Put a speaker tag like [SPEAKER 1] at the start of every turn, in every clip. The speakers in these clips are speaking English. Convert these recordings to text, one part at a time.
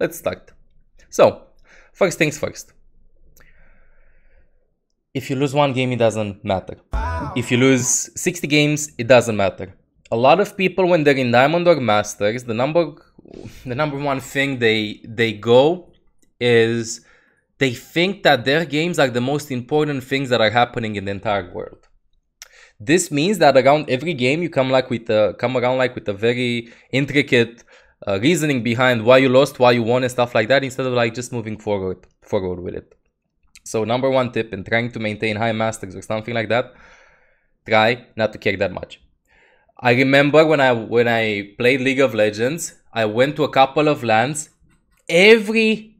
[SPEAKER 1] let's start. So, first things first. If you lose one game, it doesn't matter. If you lose 60 games, it doesn't matter. A lot of people, when they're in Diamond or Masters, the number one thing they go is they think that their games are the most important things that are happening in the entire world. This means that around every game you come around with a very intricate reasoning behind why you lost, why you won, and stuff like that, instead of like just moving forward with it. So number one tip in trying to maintain high masters or something like that, try not to care that much. I remember when I played League of Legends, I went to a couple of LANs. Every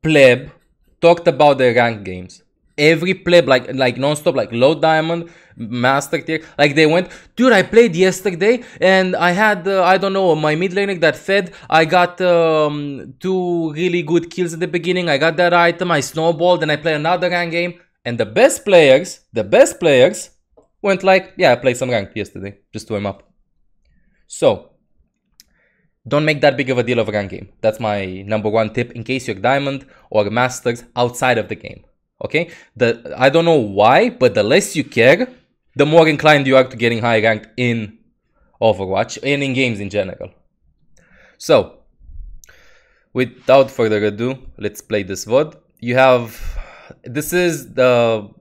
[SPEAKER 1] pleb talked about their ranked games. Every pleb, like non-stop, like low diamond, master tier. Like they went, dude, I played yesterday and I had, I don't know, my mid laner that fed. I got 2 really good kills at the beginning. I got that item, I snowballed, and I played another ranked game. And the best players went like, yeah, I played some ranked yesterday, just to warm up. So, don't make that big of a deal of a ranked game. That's my number one tip in case you're diamond or masters outside of the game. Okay, I don't know why, but the less you care, the more inclined you are to getting high ranked in Overwatch and in games in general. So, without further ado, let's play this VOD.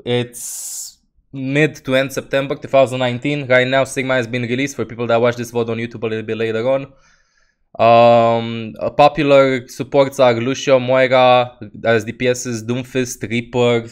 [SPEAKER 1] It's mid to end September 2019. Right now, Sigma has been released for people that watch this VOD on YouTube a little bit later on. Popular supports are Lucio, Moira, as DPSs, Doomfist, Reaper,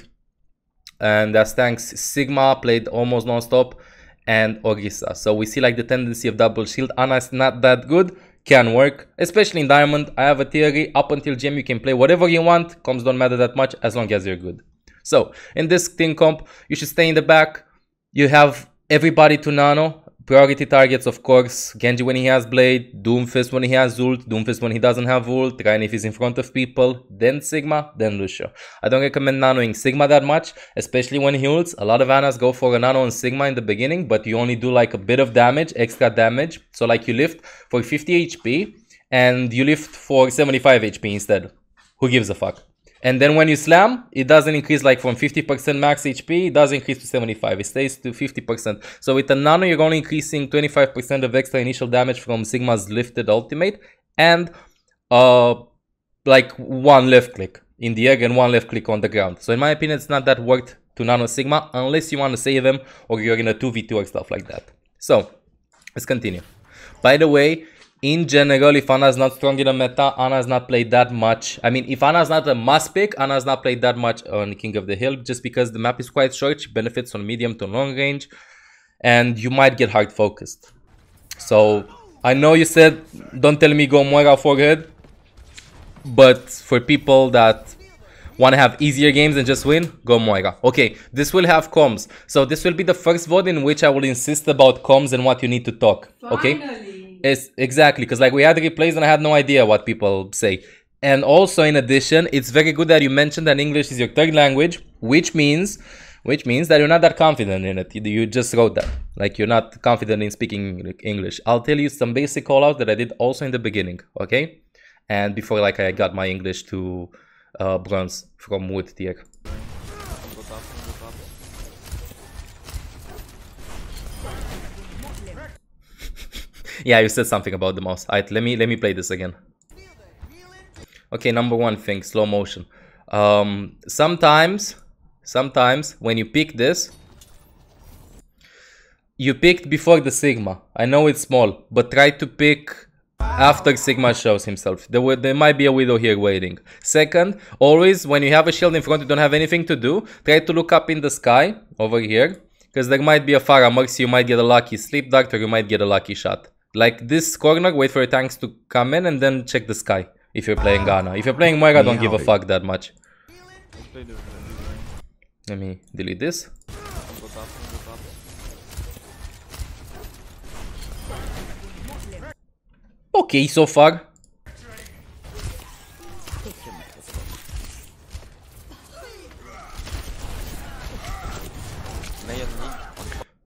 [SPEAKER 1] and as tanks, Sigma played almost non-stop, and Orisa. So we see like the tendency of double shield. Ana is not that good, can work, especially in Diamond. I have a theory, up until GM you can play whatever you want, comps don't matter that much as long as you're good. So in this team comp, you should stay in the back. You have everybody to nano. Priority targets, of course, Genji when he has Blade, Doomfist when he has ult, Doomfist when he doesn't have ult, Ryan if he's in front of people, then Sigma, then Lucio. I don't recommend nanoing Sigma that much, especially when he ults. A lot of Anas go for a nano on Sigma in the beginning, but you only do like a bit of damage, extra damage. So like you lift for 50 HP, and you lift for 75 HP instead. Who gives a fuck? And then when you slam, it doesn't increase like from 50% max HP, it does increase to 75, it stays to 50%. So with a nano, you're only increasing 25% of extra initial damage from Sigma's lifted ultimate, and like one left click in the air and one left click on the ground. So in my opinion, it's not that worth to nano Sigma, unless you want to save them or you're in a 2v2 or stuff like that. So, let's continue. By the way, in general, if Ana is not strong in a meta, Ana has not played that much. I mean, if Ana is not a must pick, Ana has not played that much on King of the Hill, just because the map is quite short. She benefits on medium to long range, and you might get hard focused. So, I know you said, don't tell me go Moira forehead, but for people that want to have easier games and just win, go Moira. Okay, this will have comms. So, this will be the first VOD in which I will insist about comms and what you need to talk. Okay?
[SPEAKER 2] Finally.
[SPEAKER 1] It's exactly, because like we had replays and I had no idea what people say. And also in addition, it's very good that you mentioned that English is your third language, which means that you're not that confident in it. You just wrote that, like you're not confident in speaking English. I'll tell you some basic call-outs that I did also in the beginning, okay? And before like I got my English to bronze from wood tier. Yeah, you said something about the mouse. Alright, let me play this again. Okay, number one thing, slow motion. Sometimes when you pick this, you picked before the Sigma. I know it's small, but try to pick after Sigma shows himself. There might be a widow here waiting. Second, always when you have a shield in front, you don't have anything to do, try to look up in the sky over here, because there might be a Pharah Mercy, you might get a lucky sleep dart, or you might get a lucky shot. Like this corner, wait for your tanks to come in and then check the sky if you're playing Ana. If you're playing Moira, don't give a fuck that much. Let me delete this. Okay, so far.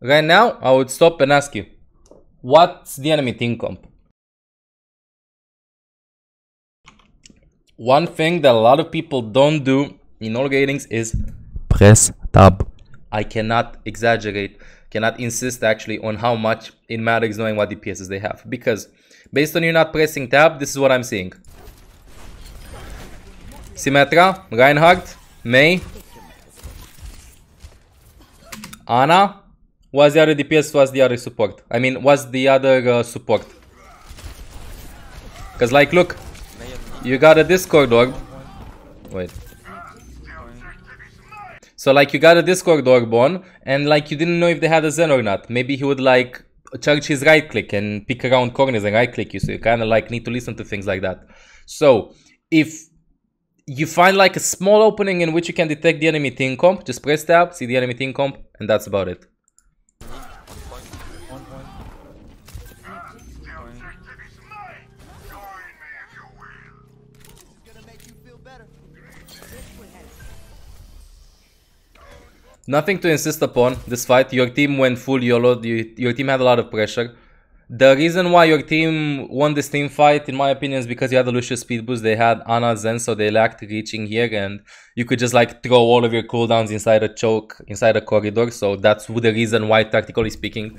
[SPEAKER 1] Right now, I would stop and ask you, what's the enemy team comp? One thing that a lot of people don't do in all ratings is press tab. I cannot exaggerate, cannot insist actually on how much it matters knowing what DPSs they have. Because based on you not pressing tab, this is what I'm seeing. Symmetra, Reinhardt, Mei, Ana. What's the other DPS? What's the other support? I mean, what's the other support? Because like, look, you got a Discord orb. Wait. So like you got a Discord orb on, and like you didn't know if they had a Zen or not. Maybe he would like charge his right click and pick around corners and right click you. So you kind of like need to listen to things like that. So if you find like a small opening in which you can detect the enemy team comp, just press tab, see the enemy team comp, and that's about it. Nothing to insist upon this fight. Your team went full YOLO. Your team had a lot of pressure. The reason why your team won this team fight, in my opinion, is because you had a Lucius speed boost. They had Ana Zen, so they lacked reaching here, and you could just like throw all of your cooldowns inside a choke, inside a corridor. So that's the reason why, tactically speaking,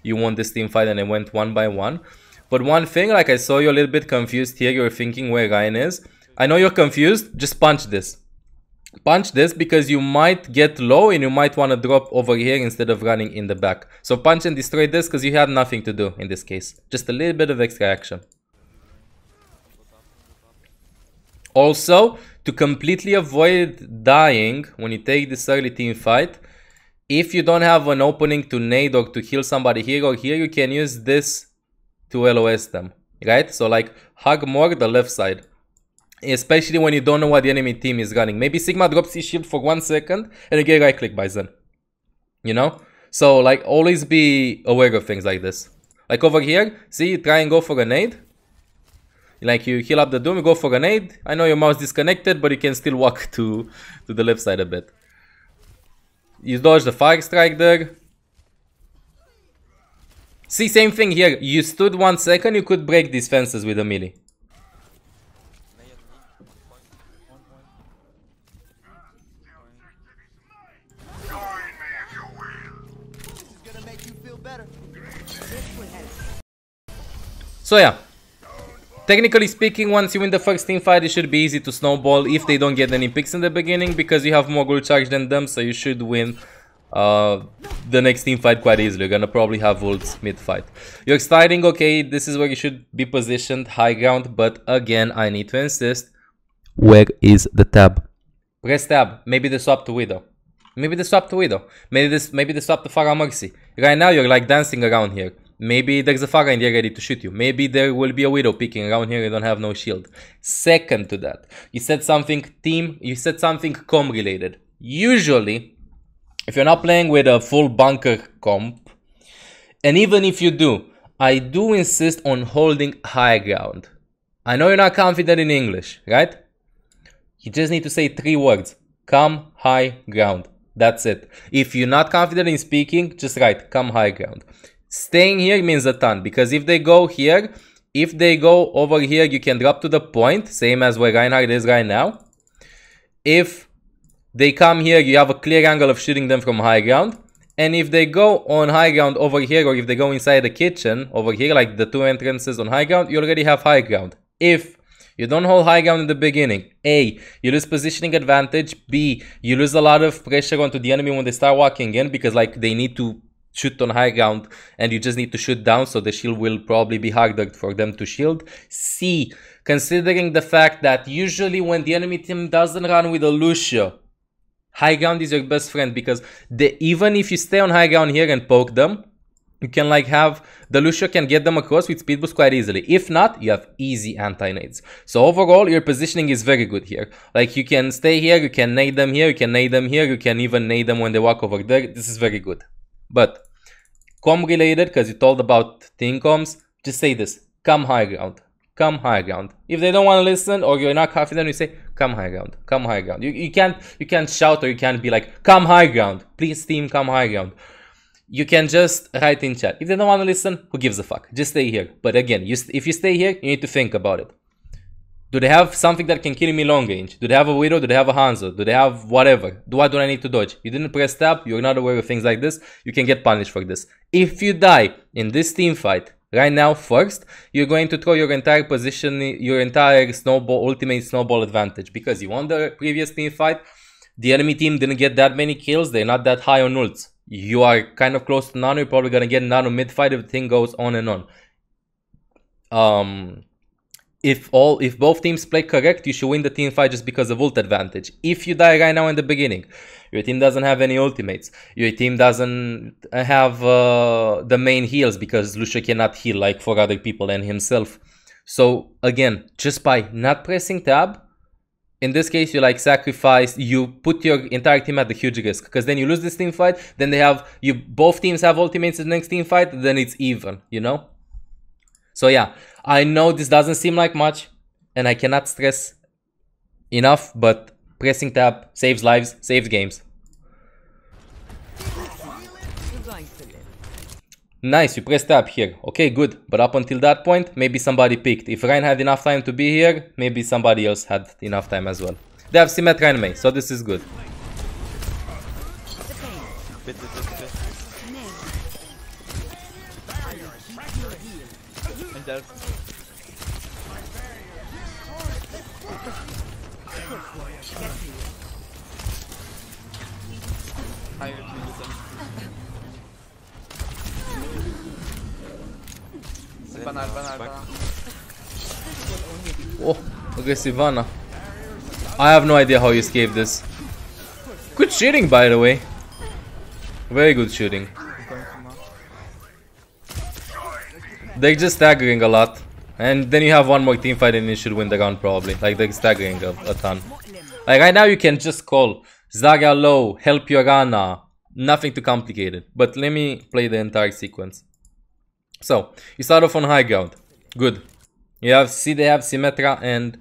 [SPEAKER 1] you won this team fight and it went 1 by 1. But one thing, like I saw you a little bit confused here. You're thinking where Ryan is. I know you're confused. Just punch this. Punch this because you might get low and you might want to drop over here instead of running in the back. So punch and destroy this because you had nothing to do in this case. Just a little bit of extra action. Also, to completely avoid dying when you take this early team fight, if you don't have an opening to nade or to heal somebody here or here, you can use this to LOS them, right? So like hug more the left side. Especially when you don't know what the enemy team is running. Maybe Sigma drops his shield for 1 second and you get right click by Zen. You know? So like always be aware of things like this. Like over here, see, you try and go for a nade. Like you heal up the Doom, you go for a nade. I know your mouse disconnected, but you can still walk to the left side a bit. You dodge the fire strike there. See, same thing here. You stood 1 second, you could break these fences with a melee. So yeah, technically speaking, once you win the first team fight, it should be easy to snowball if they don't get any picks in the beginning, because you have more gold charge than them, so you should win the next team fight quite easily. You're gonna probably have ults mid-fight. You're starting, okay, this is where you should be positioned, high ground, but again, I need to insist, where is the tab? Press tab. Maybe they swap to Widow. Maybe they swap to Widow. Maybe they swap to Pharah Mercy. Right now, you're like dancing around here. Maybe there's a Pharah in there ready to shoot you. Maybe there will be a Widow peeking around here, you don't have no shield. Second to that, you said something comp related. Usually, if you're not playing with a full bunker comp, and even if you do, I do insist on holding high ground. I know you're not confident in English, right? You just need to say 3 words. Come high ground. That's it. If you're not confident in speaking, just write come high ground. Staying here means a ton, because if they go here, if they go over here, you can drop to the point, same as where Reinhardt is right now. If they come here, you have a clear angle of shooting them from high ground. And if they go on high ground over here, or if they go inside the kitchen over here, like the 2 entrances on high ground, you already have high ground. If you don't hold high ground in the beginning, A, you lose positioning advantage, B, you lose a lot of pressure onto the enemy when they start walking in, because like they need to shoot on high ground and you just need to shoot down, so the shield will probably be harder for them to shield. C, considering the fact that usually when the enemy team doesn't run with a Lucio, high ground is your best friend, because even if you stay on high ground here and poke them, you can like have the Lucio can get them across with speed boost quite easily. If not, you have easy anti-nades. So overall, your positioning is very good here. Like you can stay here, you can nade them here, you can nade them here, you can even nade them when they walk over there. This is very good. But comp related, because you told about team comps, just say this: come high ground. Come high ground. If they don't want to listen or you're not confident, you say come high ground. Come high ground. You can't shout, or you can't be like come high ground. Please team, come high ground. You can just write in chat. If they don't want to listen, who gives a fuck? Just stay here. But again, if you stay here, you need to think about it. Do they have something that can kill me long range? Do they have a Widow? Do they have a Hanzo? Do they have whatever? What do I need to dodge? You didn't press tab, you're not aware of things like this, you can get punished for this. If you die in this team fight, right now first, you're going to throw your entire position, your entire snowball, ultimate snowball advantage. Because you won the previous team fight, the enemy team didn't get that many kills, they're not that high on ults. You are kind of close to Nano, you're probably gonna get Nano mid-fight if the thing goes on and on. If both teams play correct, you should win the team fight just because of ult advantage. If you die right now in the beginning, your team doesn't have any ultimates, your team doesn't have the main heals because Lucio cannot heal like for other people and himself. So again, just by not pressing tab, in this case you like sacrifice, you put your entire team at the huge risk, because then you lose this team fight, then both teams have ultimates in the next team fight, then it's even, you know? So yeah, I know this doesn't seem like much, and I cannot stress enough, but pressing tab saves lives, saves games. Nice, you press tab here. Okay, good. But up until that point, maybe somebody picked. If Ryan had enough time to be here, maybe somebody else had enough time as well. They have Symmetra in May, so this is good. Oh, aggressive Ana. I have no idea how you escaped this. Good shooting, by the way. Very good shooting. They're just staggering a lot. And then you have one more team fight and you should win the round probably. Like they're staggering a ton. Like right now you can just call Zarya low, help your Ana. Nothing too complicated. But let me play the entire sequence. So, you start off on high ground. Good. They have Symmetra and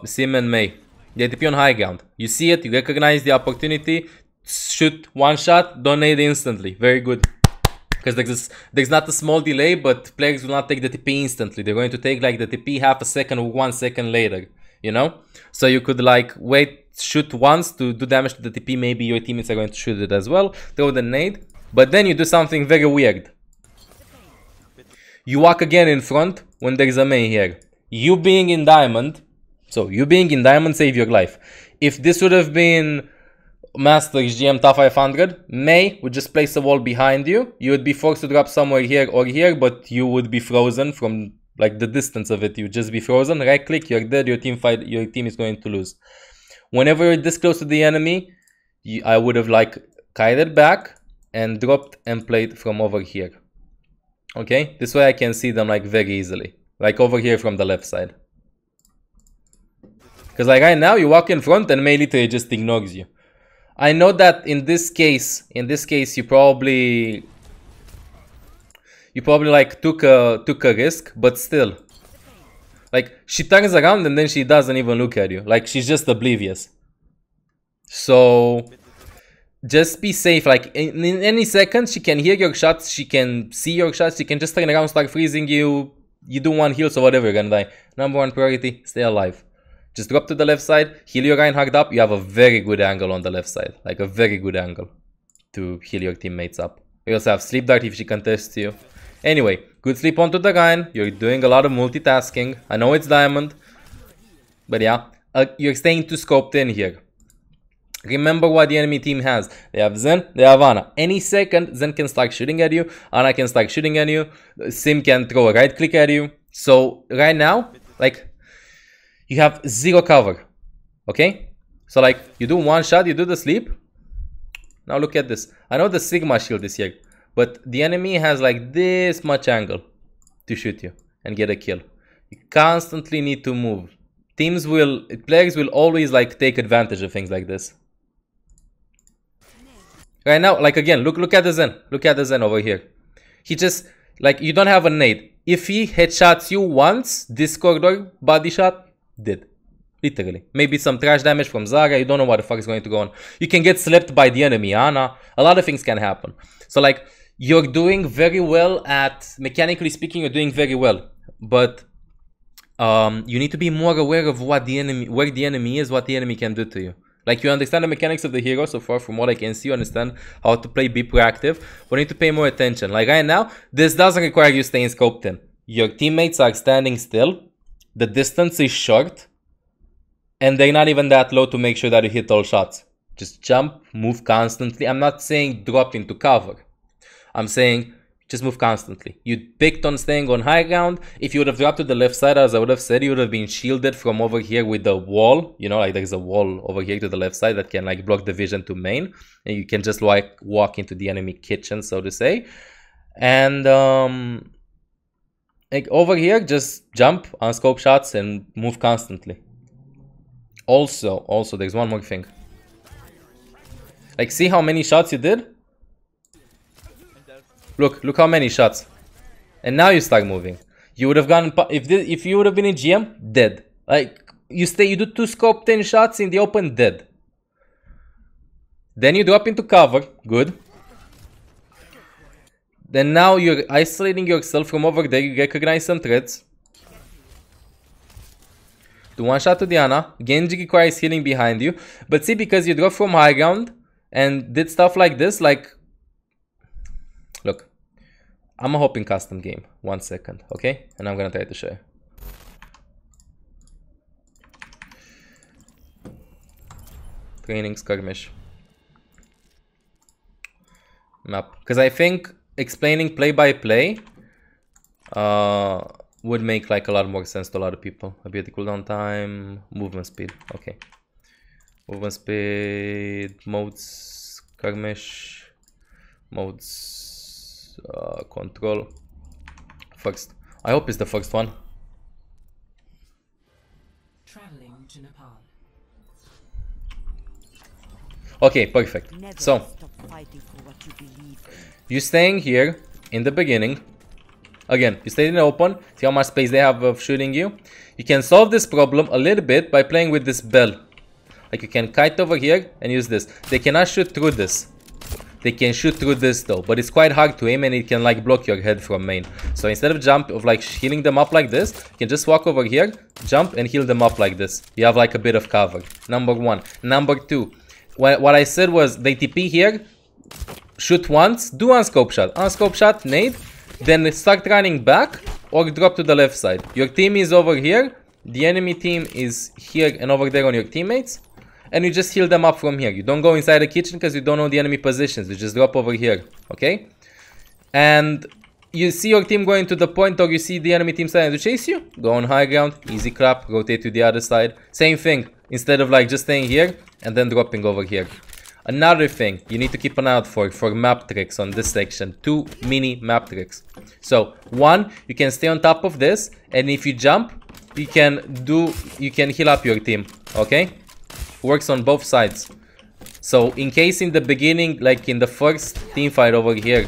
[SPEAKER 1] Sim and May. They TP on high ground. You see it, you recognize the opportunity, shoot one shot, donate instantly. Very good. Because there's not a small delay, but players will not take the TP instantly. They're going to take like the TP half a second or 1 second later. You know? So you could like wait, shoot once to do damage to the TP. Maybe your teammates are going to shoot it as well. Throw the nade. But then you do something very weird. You walk again in front when there's a May here. You being in Diamond, so you being in Diamond save your life. If this would have been Masters GM top 500, May would just place a wall behind you. You would be forced to drop somewhere here or here, but you would be frozen from like the distance of it. You would just be frozen. Right click, you're dead. Your team is going to lose. Whenever you're this close to the enemy, I would have like kited back and dropped and played from over here. Okay, this way I can see them like very easily, like over here from the left side. Because like right now you walk in front and May literally just ignores you. I know that in this case you probably like took a risk, but still, like she turns around and then she doesn't even look at you, like she's just oblivious. So just be safe. Like in any second she can hear your shots, she can see your shots, she can just turn around, start freezing you. You do one heal, so whatever, you're gonna die. Number one priority, stay alive. Just drop to the left side, heal your Reinhardt up. You have a very good angle on the left side, like a very good angle to heal your teammates up. You also have sleep dart if she contests you. Anyway, good sleep onto the Rein. You're doing a lot of multitasking. I know it's Diamond, but yeah, you're staying too scoped in here. Remember what the enemy team has. They have Zen, they have Ana. Any second, Zen can start shooting at you, Ana can start shooting at you, Sim can throw a right click at you. So right now, like, you have zero cover. Okay? So like, you do one shot, you do the sleep. Now look at this. I know the Sigma shield is here, but the enemy has like this much angle to shoot you and get a kill. You constantly need to move. Players will always like take advantage of things like this. Right now, like again, look at the Zen. Look at the Zen over here. He just, like, you don't have a nade. If he headshots you once, this corridor body shot, dead. Literally. Maybe some trash damage from Zarya, you don't know what the fuck is going to go on. You can get slept by the enemy, Ana. A lot of things can happen. So like, you're doing very well at, mechanically speaking, you're doing very well. But you need to be more aware of what the enemy, where the enemy is, what the enemy can do to you. Like, you understand the mechanics of the hero so far, from what I can see, you understand how to play, be proactive, but you need to pay more attention. Like right now, this doesn't require you staying scoped in. Your teammates are standing still, the distance is short, and they're not even that low to make sure that you hit all shots. Just jump, move constantly. I'm not saying drop into cover. I'm saying just move constantly. You picked on staying on high ground. If you would have dropped to the left side, as I would have said, you would have been shielded from over here with the wall. You know, like there's a wall over here to the left side that can like block the vision to main. And you can just like walk into the enemy kitchen, so to say. And like over here, just jump, unscope shots, and move constantly. Also, there's one more thing. Like, see how many shots you did? Look how many shots. And now you start moving. You would have gone, if you would have been in GM, dead. Like, you do 2 scope 10 shots in the open, dead. Then you drop into cover, good. Then now you're isolating yourself from over there, you recognize some threats. Do 1 shot to Diana. Genji requires healing behind you. But see, because you drop from high ground and did stuff like this, like... Look. I'm a hopping custom game. 1 second, okay? And I'm gonna try to show you. Training skirmish. Map. Because I think explaining play by play would make like a lot more sense to a lot of people. Ability cooldown time, movement speed. Okay. Movement speed, modes, skirmish, modes. Control. First. I hope it's the first one.
[SPEAKER 2] Traveling to Nepal.
[SPEAKER 1] Okay, perfect. So, you're staying here in the beginning. Again, you stay in the open. See how much space they have of shooting you. You can solve this problem a little bit by playing with this bell. Like, you can kite over here and use this. They cannot shoot through this. They can shoot through this though, but it's quite hard to aim and it can like block your head from main. So instead of like healing them up like this, you can just walk over here, jump and heal them up like this. You have like a bit of cover. Number 1. Number 2. What I said was they TP here, shoot once, do unscope shot, nade, then start running back or drop to the left side. Your team is over here, the enemy team is here and over there on your teammates. And you just heal them up from here. You don't go inside the kitchen because you don't know the enemy positions. You just drop over here, okay? And you see your team going to the point, or you see the enemy team starting to chase you. Go on high ground, easy clap, rotate to the other side. Same thing, instead of like just staying here and then dropping over here. Another thing you need to keep an eye out for map tricks on this section. 2 mini map tricks. So 1, you can stay on top of this, and if you jump, you can heal up your team, okay? Works on both sides. So in case in the beginning, like in the first team fight over here,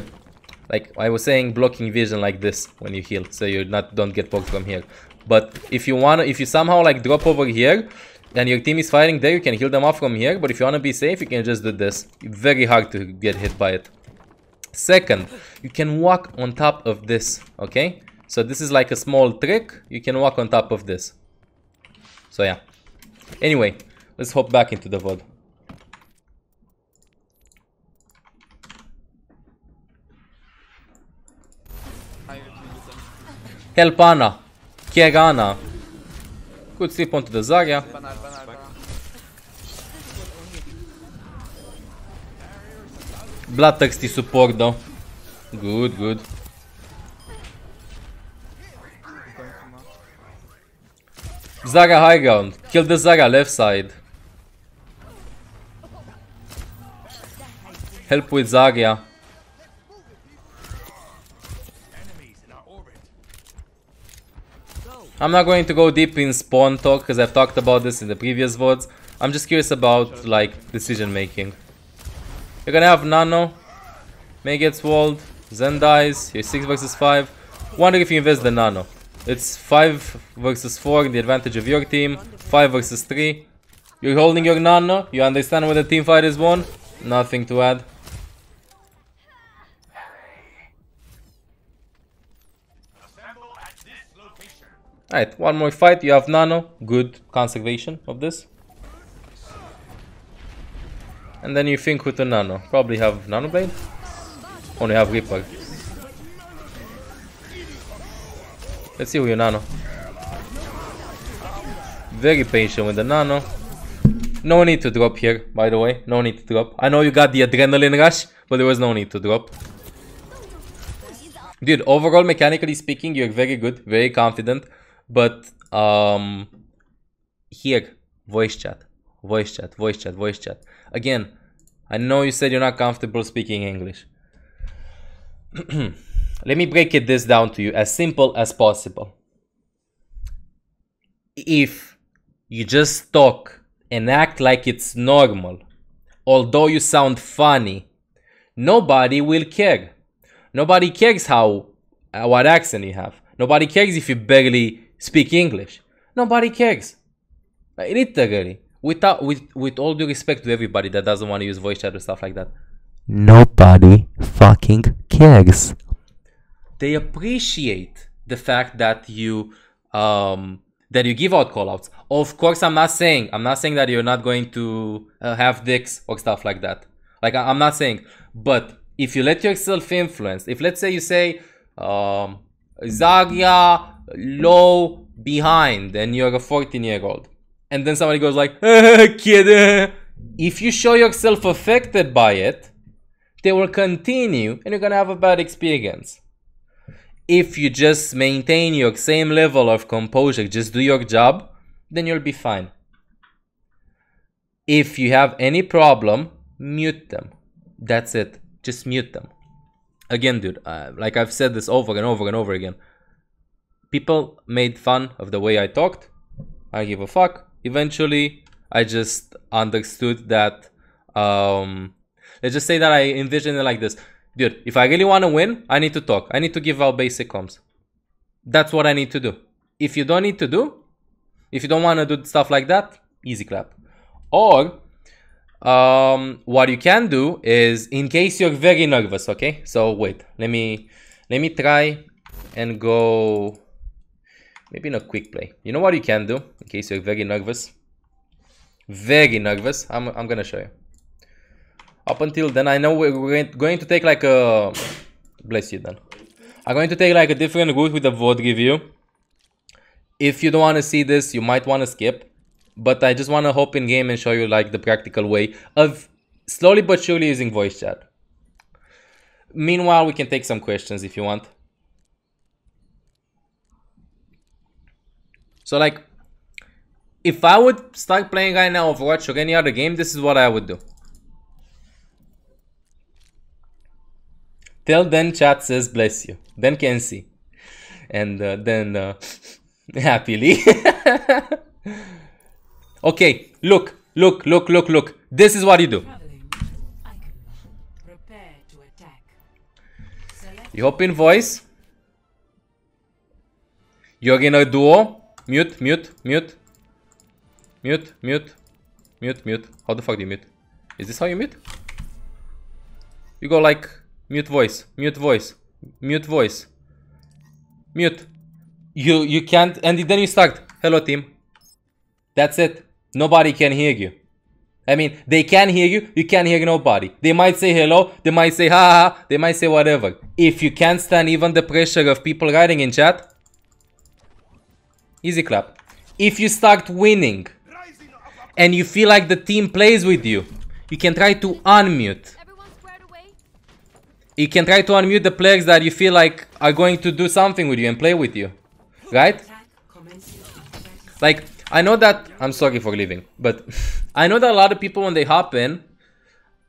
[SPEAKER 1] like I was saying, blocking vision like this when you heal, so you don't get poked from here. But if you somehow like drop over here and your team is fighting there, you can heal them up from here. But if you want to be safe, you can just do this. Very hard to get hit by it. Second, you can walk on top of this, okay? So this is like a small trick. You can walk on top of this. So yeah. Anyway, let's hop back into the VOD. Help Ana. Kieg Ana. Good sleep onto the Zarya. Bloodthirsty support though. Good. Zarya high ground. Kill the Zarya left side. Help with Zarya. I'm not going to go deep in spawn talk because I've talked about this in the previous VODs. I'm just curious about like decision making. You're gonna have Nano. Mei gets walled. Zen dies. You're 6 versus 5. Wonder if you invest the Nano. It's 5 versus 4 in the advantage of your team. 5 versus 3. You're holding your Nano. You understand when the team fight is won. Nothing to add. Alright, one more fight. You have Nano. Good conservation of this. And then you think with the Nano. Probably have Nano Blade? Only have Reaper. Let's see who you Nano. Very patient with the Nano. No need to drop here, by the way. No need to drop. I know you got the adrenaline rush, but there was no need to drop. Dude, overall, mechanically speaking, you're very good, very confident. But, here, voice chat. Voice chat, voice chat, voice chat. Again, I know you said you're not comfortable speaking English. Let me break this down to you as simple as possible. If you just talk and act like it's normal, although you sound funny, nobody will care. Nobody cares what accent you have. Nobody cares if you barely speak English. Nobody cares. Literally. With all due respect to everybody that doesn't want to use voice chat or stuff like that. Nobody fucking cares. They appreciate the fact that you give out callouts. Of course, I'm not saying that you're not going to have dicks or stuff like that. Like I'm not saying, but if you let yourself influence, if let's say you say Zarya low behind and you're a 14-year-old, and then somebody goes like kid, if you show yourself affected by it, they will continue and you're gonna have a bad experience. If you just maintain your same level of composure, just do your job, then you'll be fine. If you have any problem, mute them. That's it. Just mute them. Again, dude, like I've said this over and over and over again. People made fun of the way I talked. I give a fuck. Eventually, I just understood that, let's just say that I envisioned it like this. Dude, if I really want to win, I need to talk. I need to give out basic comms. That's what I need to do. If you don't want to do stuff like that, easy clap. Or, what you can do is, in case you're very nervous, okay? So wait, let me try and go maybe in a quick play. You know what you can do in case you're very nervous? Very nervous. I'm gonna show you. Up until then, I know we're going to take like a... Bless you, then. I'm going to take like a different route with the VOD review. If you don't want to see this, you might want to skip. But I just want to hop in game and show you like the practical way of slowly but surely using voice chat. Meanwhile, we can take some questions if you want. So like, if I would start playing right now Overwatch or any other game, this is what I would do. Tell Denn chat says bless you. Then can see. And then happily. Okay, look. This is what you do. You hop in voice. You're in a duo. Mute. How the fuck do you mute? Is this how you mute? You go like mute voice. Mute. You can't, and then you start. Hello team. That's it. Nobody can hear you. I mean, they can hear you, you can't hear nobody. They might say hello, they might say ha, they might say whatever. If you can't stand even the pressure of people writing in chat, easy clap. If you start winning and you feel like the team plays with you, you can try to unmute. You can try to unmute the players that you feel like are going to do something with you and play with you. Right? Like, I know that, I'm sorry for leaving, but I know that a lot of people when they hop in,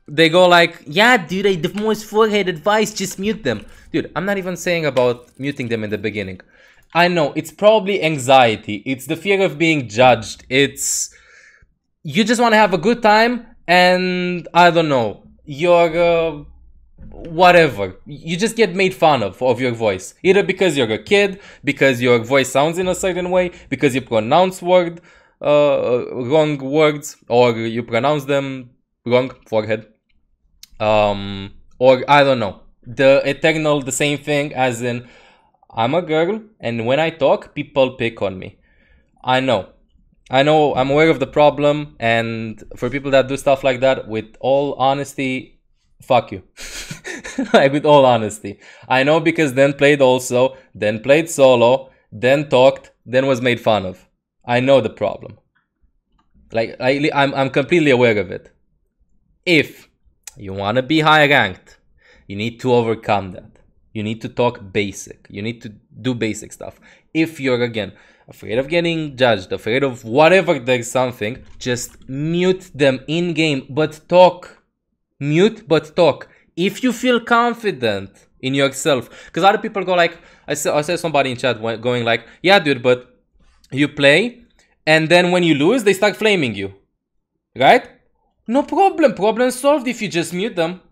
[SPEAKER 1] they go like, yeah dude, the most forehead advice, just mute them. Dude, I'm not even saying about muting them in the beginning. I know, it's probably anxiety, it's the fear of being judged, it's... You just want to have a good time and, I don't know, you're... whatever, you just get made fun of your voice, either because you're a kid, because your voice sounds in a certain way, because you pronounce wrong words, or you pronounce them wrong, forehead, or I don't know, the same thing as in I'm a girl, and when I talk, people pick on me. I know, I'm aware of the problem, and for people that do stuff like that, with all honesty, fuck you. Like, with all honesty. I know, because Denn played also, Denn played solo, Denn talked, Denn was made fun of. I know the problem. Like, I'm completely aware of it. If you want to be high ranked, you need to overcome that. You need to talk basic. You need to do basic stuff. If you're, again, afraid of getting judged, afraid of whatever, there's something, just mute them in game, but talk. Mute, but talk. If you feel confident in yourself. Because other people go like, I saw somebody in chat going like, yeah, dude, but you play, and then when you lose, they start flaming you. Right? No problem. Problem solved if you just mute them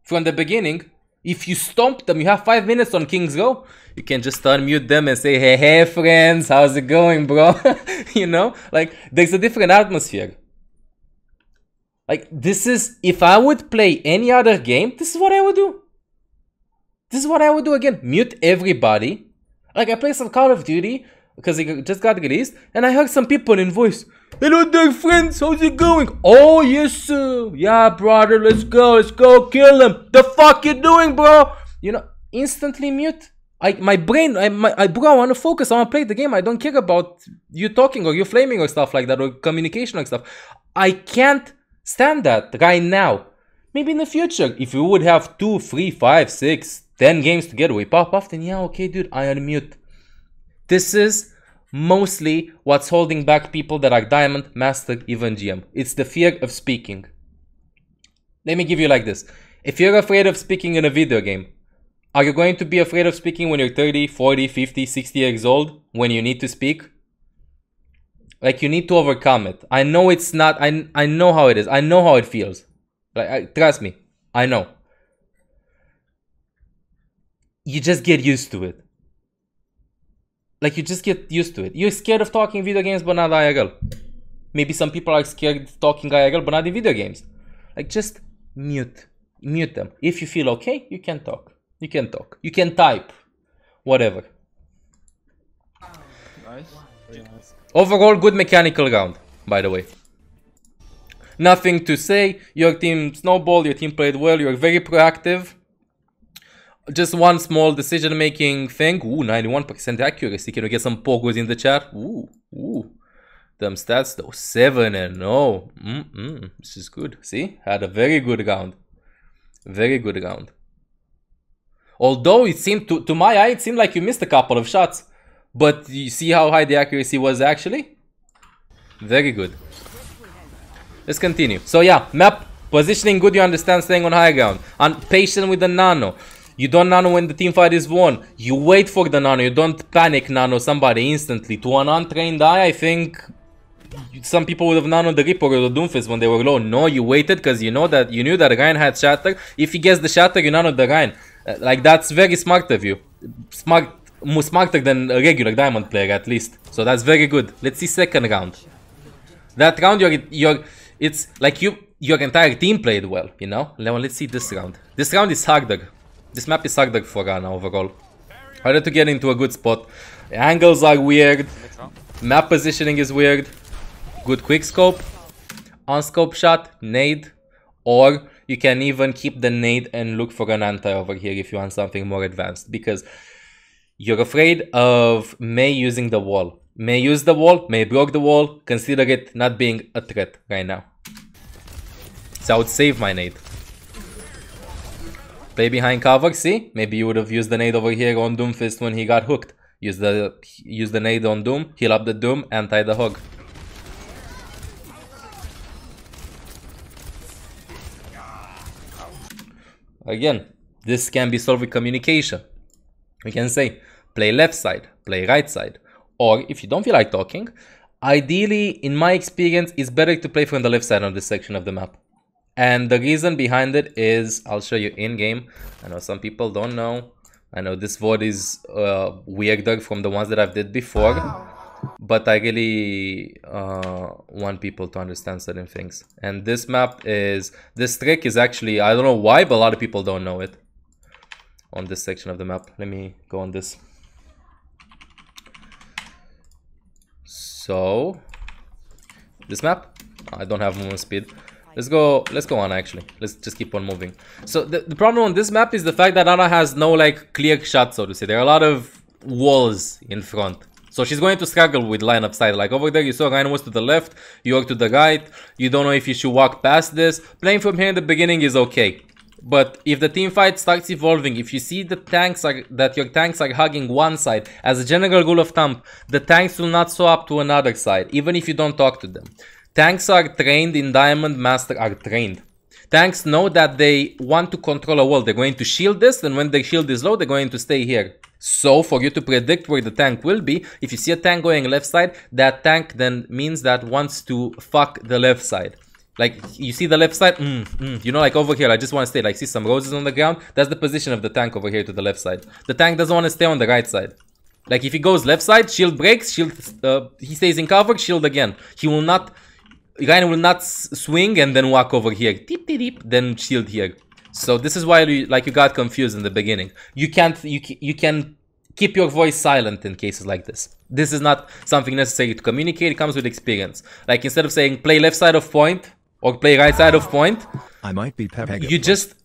[SPEAKER 1] from the beginning. If you stomp them, you have 5 minutes on King's Row. You can just unmute them and say, hey friends, how's it going, bro? You know? Like, there's a different atmosphere. Like, this is, if I would play any other game, this is what I would do. This is what I would do again. Mute everybody. Like, I play some Call of Duty, because it just got released, and I heard some people in voice. Hello there, friends, how's it going? Oh, yes, sir. Yeah, brother, let's go, kill him. The fuck you doing, bro? You know, instantly mute. My brain, bro, I want to focus, I want to play the game. I don't care about you talking or you flaming or stuff like that, or communication or stuff. I can't stand that right now. Maybe in the future, if we would have 2, 3, 5, 6, 10 games together, we pop off, then yeah, okay, dude, I unmute. This is mostly what's holding back people that are Diamond, Master, even GM. It's the fear of speaking. Let me give you like this. If you're afraid of speaking in a video game, are you going to be afraid of speaking when you're 30, 40, 50, 60 years old, when you need to speak? Like, you need to overcome it. I know it's not, I know how it is. I know how it feels. Like, trust me, I know. You just get used to it. Like, you just get used to it. You're scared of talking video games, but not IRL. Maybe some people are scared of talking IRL, but not in video games. Like, just mute. Mute them. If you feel okay, you can talk. You can talk. You can type. Whatever.
[SPEAKER 3] Nice. Very nice.
[SPEAKER 1] Overall, good mechanical round, by the way. Nothing to say. Your team snowballed. Your team played well. You're very proactive. Just one small decision-making thing. Ooh, 91% accuracy. Can we get some pogos in the chat? Ooh. Them stats though. 7-0. This is good. See? Had a very good round. Very good round. Although it seemed, to my eye, it seemed like you missed a couple of shots. But you see how high the accuracy was actually? Very good. Let's continue. So yeah, map positioning good, you understand, staying on high ground. And patient with the nano. You don't nano when the team fight is won. You wait for the nano. You don't panic nano somebody instantly. To an untrained eye, I think some people would have nanoed the Reaper or the Doomfist when they were low. No, you waited because you knew that Ryan had Shatter. If he gets the Shatter, you nanoed the Ryan. Like, that's very smart of you. Smarter than a regular Diamond player, at least. So that's very good. Let's see second round. That round, it's like your entire team played well, you know? Let's see this round. This round is harder. This map is harder for Ana overall. Harder to get into a good spot. The angles are weird. Map positioning is weird. Good quick scope. On-scope shot, nade. Or you can even keep the nade and look for an anti over here if you want something more advanced. Because you're afraid of Mei using the wall. Mei use the wall, Mei broke the wall. Consider it not being a threat right now. So I would save my nade. Play behind cover, see? Maybe you would have used the nade over here on Doomfist when he got hooked. Use the nade on Doom, heal up the Doom, anti the hog. Again, this can be solved with communication. We can say, play left side, play right side. Or, if you don't feel like talking, ideally, in my experience, it's better to play from the left side on this section of the map. And the reason behind it is, I'll show you in-game. I know some people don't know. I know this VOD is weirder from the ones that I've did before. But I really want people to understand certain things. And this map is... This trick is actually... I don't know why, but a lot of people don't know it. On this section of the map. Let me go on this. So this map, I don't have movement speed. Let's go on actually. Let's just keep on moving. So the problem on this map is the fact that Ana has no like clear shot, so to say. There are a lot of walls in front. So she's going to struggle with line of sight. Like over there you saw Ryan was to the left, you're to the right. You don't know if you should walk past this. Playing from here in the beginning is okay. But if the team fight starts evolving, if you see the tanks that your tanks are hugging one side, as a general rule of thumb, the tanks will not swap to another side, even if you don't talk to them. Tanks are trained in Diamond Master, are trained. Tanks know that they want to control a wall. They're going to shield this, and when their shield is low, they're going to stay here. So, for you to predict where the tank will be, if you see a tank going left side, that tank then means that wants to fuck the left side. Like, you see the left side? You know, like over here, I just want to stay. Like, see some roses on the ground? That's the position of the tank over here to the left side. The tank doesn't want to stay on the right side. Like, if he goes left side, shield breaks, shield, he stays in cover, shield again. He will not... Ryan will not swing and then walk over here, deep, deep, deep, then shield here. So this is why you got confused in the beginning. You can keep your voice silent in cases like this. This is not something necessary to communicate. It comes with experience. Like instead of saying play left side of point or play right side of point,
[SPEAKER 3] I might be
[SPEAKER 1] you just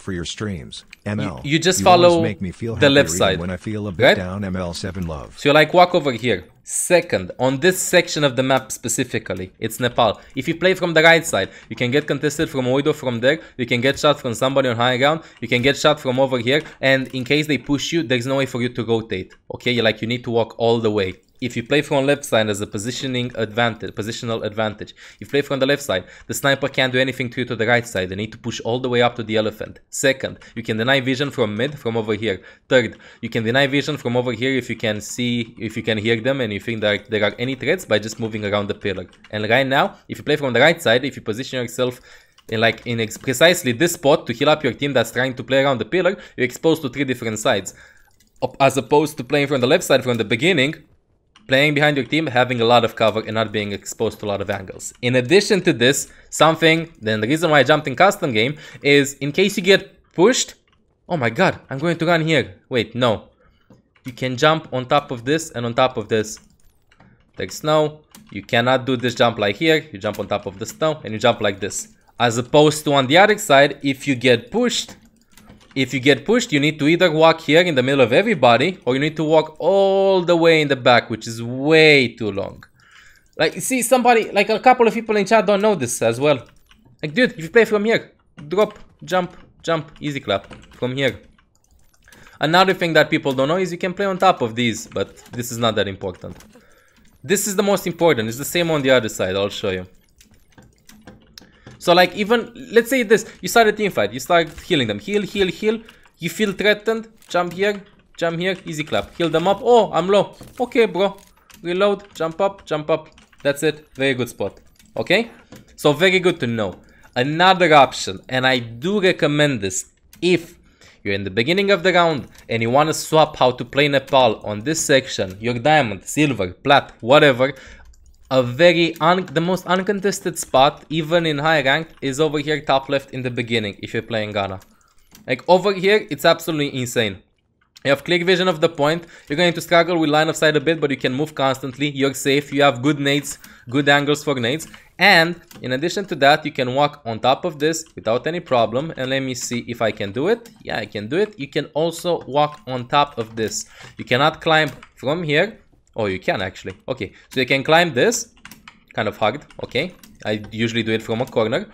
[SPEAKER 3] for your streams. ML.
[SPEAKER 1] You just follow
[SPEAKER 3] make me feel
[SPEAKER 1] the left side
[SPEAKER 3] when I feel a bit
[SPEAKER 1] right?
[SPEAKER 3] down. mL7 love.
[SPEAKER 1] So you like walk over here. Second, on this section of the map specifically, it's Nepal. If you play from the right side, you can get contested from a window from there. You can get shot from somebody on high ground. You can get shot from over here. And in case they push you, there's no way for you to rotate. Okay, you need to walk all the way. If you play from left side as a positional advantage, if you play from the left side, the sniper can't do anything to you to the right side. They need to push all the way up to the elephant. Second, you can deny vision from mid, from over here. Third, you can deny vision from over here if you can hear them and you think that there are any threats by just moving around the pillar. And right now, if you play from the right side, if you position yourself in precisely this spot to heal up your team that's trying to play around the pillar, you're exposed to 3 different sides. As opposed to playing from the left side from the beginning, playing behind your team, having a lot of cover and not being exposed to a lot of angles. In addition to this, then the reason why I jumped in custom game is in case you get pushed. Oh my god, I'm going to run here. Wait, no. You can jump on top of this and on top of this. There's snow. You cannot do this jump like here. You jump on top of the snow and you jump like this. As opposed to on the other side, if you get pushed, you need to either walk here in the middle of everybody, or you need to walk all the way in the back, which is way too long. Like, see, somebody, like a couple of people in chat don't know this as well. Like, dude, if you play from here, drop, jump, easy clap, from here. Another thing that people don't know is you can play on top of these, but this is not that important. This is the most important. It's the same on the other side. I'll show you. So like even, let's say this, you start a team fight, you start healing them, heal, you feel threatened, jump here, easy clap, heal them up, oh, I'm low, okay bro, reload, jump up, that's it, very good spot, okay? So very good to know. Another option, and I do recommend this, if you're in the beginning of the round and you want to swap how to play Nepal on this section, your diamond, silver, plat, whatever, the most uncontested spot, even in high rank, is over here top left in the beginning if you're playing Ana. Like over here, it's absolutely insane. You have clear vision of the point, you're going to struggle with line of sight a bit, but you can move constantly, you're safe, you have good nades, good angles for nades, and in addition to that, you can walk on top of this without any problem, and let me see if I can do it. Yeah, I can do it. You can also walk on top of this. You cannot climb from here. Oh, you can actually. Okay, so you can climb this, kind of hard, okay. I usually do it from a corner.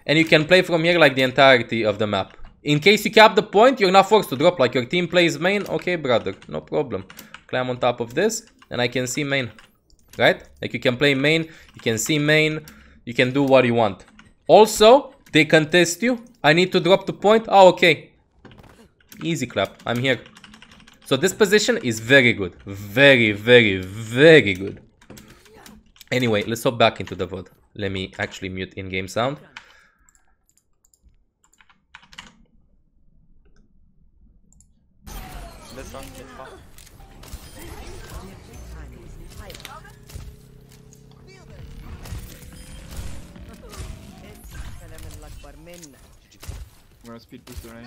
[SPEAKER 1] And you can play from here like the entirety of the map. In case you cap the point, you're not forced to drop, like your team plays main, okay brother, no problem. Climb on top of this, and I can see main, right? Like you can play main, you can see main, you can do what you want. Also, they contest you, I need to drop the point, oh okay. Easy clap, I'm here. So this position is very good. Very, very, very good. Anyway, let's hop back into the VOD. Let me actually mute in-game sound.
[SPEAKER 4] We're on speed booster, right?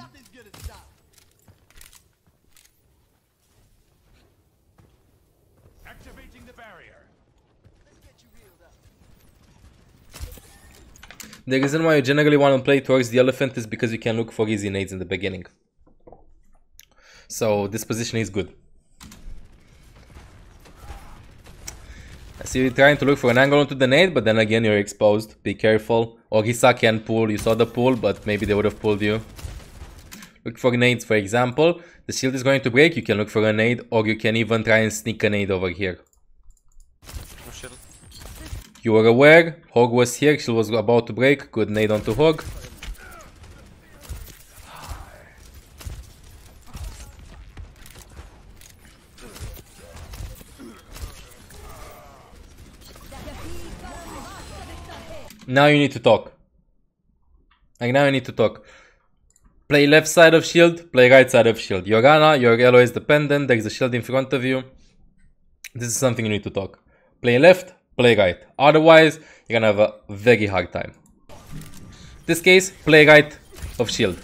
[SPEAKER 5] Activating the barrier.
[SPEAKER 1] The reason why you generally want to play towards the elephant is because you can look for easy nades in the beginning. So this position is good. I see you trying to look for an angle onto the nade, but then again you're exposed. Be careful. Orisa can pull. You saw the pull, but maybe they would have pulled you. Look for nades, for example. The shield is going to break. You can look for a nade, or you can even try and sneak a nade over here.
[SPEAKER 5] No shield.
[SPEAKER 1] You were aware. Hog was here. Shield was about to break. Good nade onto Hog. Now you need to talk. Like now you need to talk. Play left side of shield, play right side of shield. Your Ana, your elo is dependent, there is a shield in front of you. This is something you need to talk. Play left, play right. Otherwise, you're gonna have a very hard time. In this case, play right of shield.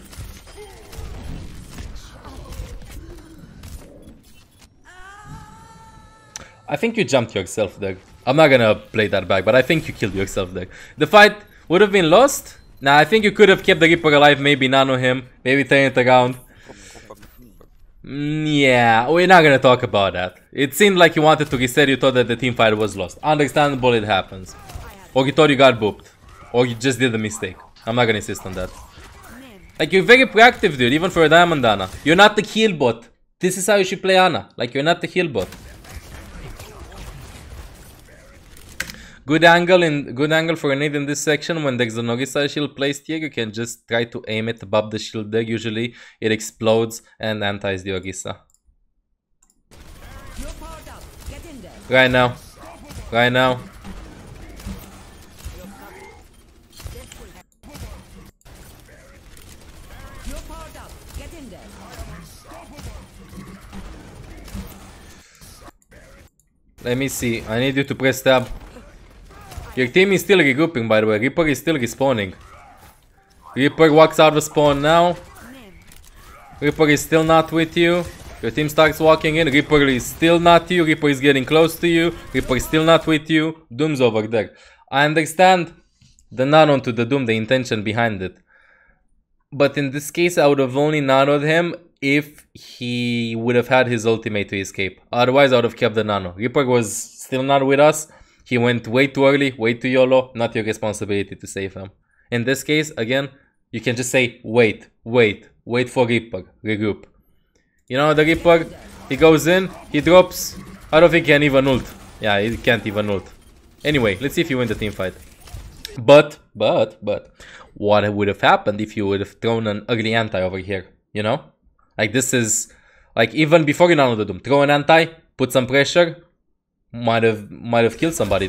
[SPEAKER 1] I think you jumped yourself there. I'm not gonna play that back, but I think you killed yourself there. The fight would have been lost. Nah, I think you could have kept the Reaper alive, maybe nano him, maybe turn it around. Yeah, we're not gonna talk about that. It seemed like you wanted to reset, you thought that the team fight was lost. Understandable, it happens. Or you thought you got booped. Or you just did a mistake. I'm not gonna insist on that. Like, you're very proactive, dude, even for a Diamond Ana. You're not the heal bot. This is how you should play Ana. Like, you're not the heal bot. Good angle for a nade in this section. When there's an Orisa shield placed here, you can just try to aim it above the shield there. Usually it explodes and antis the Orisa. Right now. Right now. Let me see. I need you to press tab. Your team is still regrouping, by the way. Reaper is still respawning. Reaper walks out of spawn now. Reaper is still not with you. Your team starts walking in. Reaper is still not you. Reaper is getting close to you. Reaper is still not with you. Doom's over there. I understand the nano to the Doom, the intention behind it. But in this case, I would have only nanoed him if he would have had his ultimate to escape. Otherwise, I would have kept the nano. Reaper was still not with us. He went way too early, way too YOLO. Not your responsibility to save him. In this case, again, you can just say, wait for Reaper, regroup. You know the Reaper, he goes in, he drops. I don't think he can even ult. Yeah, he can't even ult. Anyway, let's see if you win the team fight. But, what would have happened if you would have thrown an ugly anti over here? You know? Like this is, like even before you nano the Doom, throw an anti, put some pressure. Might have killed somebody.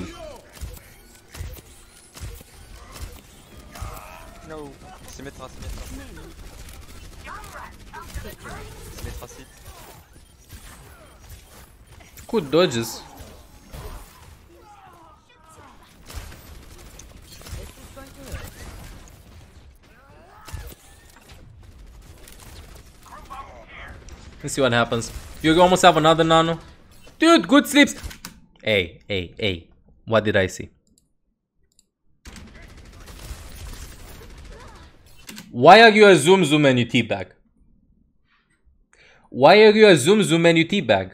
[SPEAKER 5] No, Symmetra.
[SPEAKER 1] Good dodges. Let's see what happens. You almost have another nano. Dude, good sleeps. Hey. What did I see? Why are you a zoom and you teabag? Why are you a zoom and you teabag?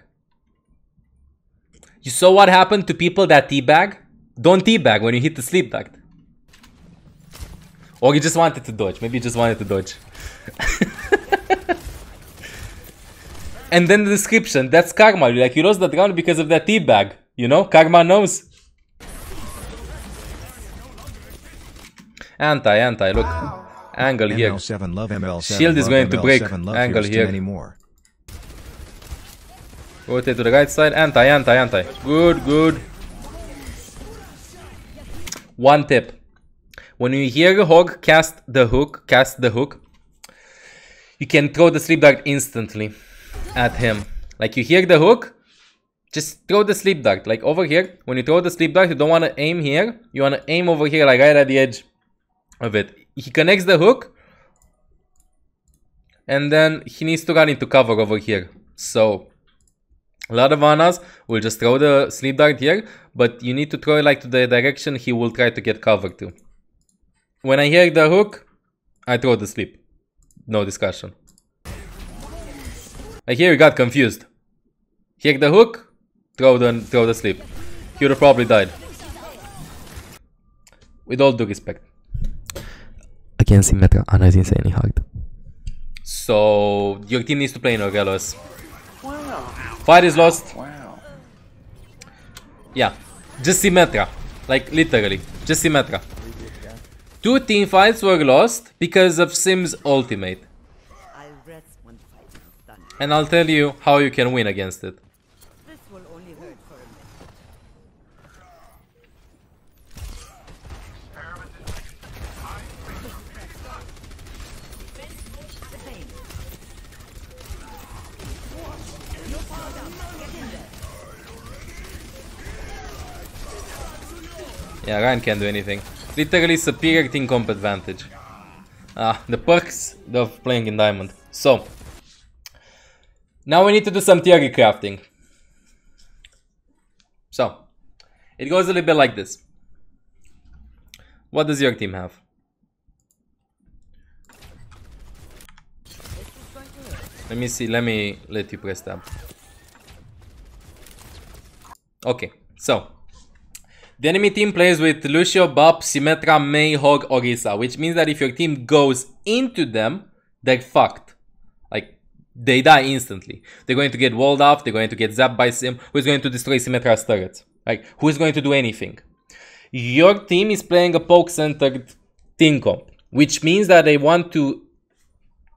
[SPEAKER 1] You saw what happened to people that teabag? Don't teabag when you hit the sleep duct. Or you just wanted to dodge. Maybe you just wanted to dodge. And then the description, that's karma. Like, you lost that round because of that teabag. You know, karma knows. Anti, look. Angle here.
[SPEAKER 3] mL7 love mL7
[SPEAKER 1] Shield is going to break.
[SPEAKER 3] mL7
[SPEAKER 1] Angle here.
[SPEAKER 3] Anymore.
[SPEAKER 1] Rotate to the right side. Anti. Good. One tip. When you hear Hog cast the hook, you can throw the sleep dart instantly at him. Like, you hear the hook, just throw the sleep dart. Like over here, when you throw the sleep dart, you don't want to aim here. You want to aim over here, like right at the edge of it. He connects the hook, and then he needs to run into cover over here. So a lot of Anas will just throw the sleep dart here, but you need to throw it like to the direction he will try to get cover to. When I hear the hook, I throw the sleep. No discussion. I hear he got confused. Hear the hook, throw the sleep. He would have probably died. With all due respect. Against Symmetra, Ana is insanely hard. So your team needs to play in Orgelos.
[SPEAKER 4] Wow.
[SPEAKER 1] Fight is lost.
[SPEAKER 4] Wow.
[SPEAKER 1] Yeah. Just Symmetra. Like literally. Just Symmetra. 2 team fights were lost because of Sim's ultimate. And I'll tell you how you can win against it.
[SPEAKER 6] This will only hurt for a minute.
[SPEAKER 1] Yeah, Ryan can't do anything. Literally superior team comp advantage. The perks of playing in Diamond. So, now we need to do some theory crafting. So, it goes a little bit like this. What does your team have? Let me see, let you press tab. Okay, so the enemy team plays with Lucio, Bop, Symmetra, Mei, Hog, Orisa, which means that if your team goes into them, they're fucked. Like, they die instantly. They're going to get walled off, they're going to get zapped by Sim, who's going to destroy Symmetra's turrets. Like, who's going to do anything? Your team is playing a poke-centered team comp, which means that they want to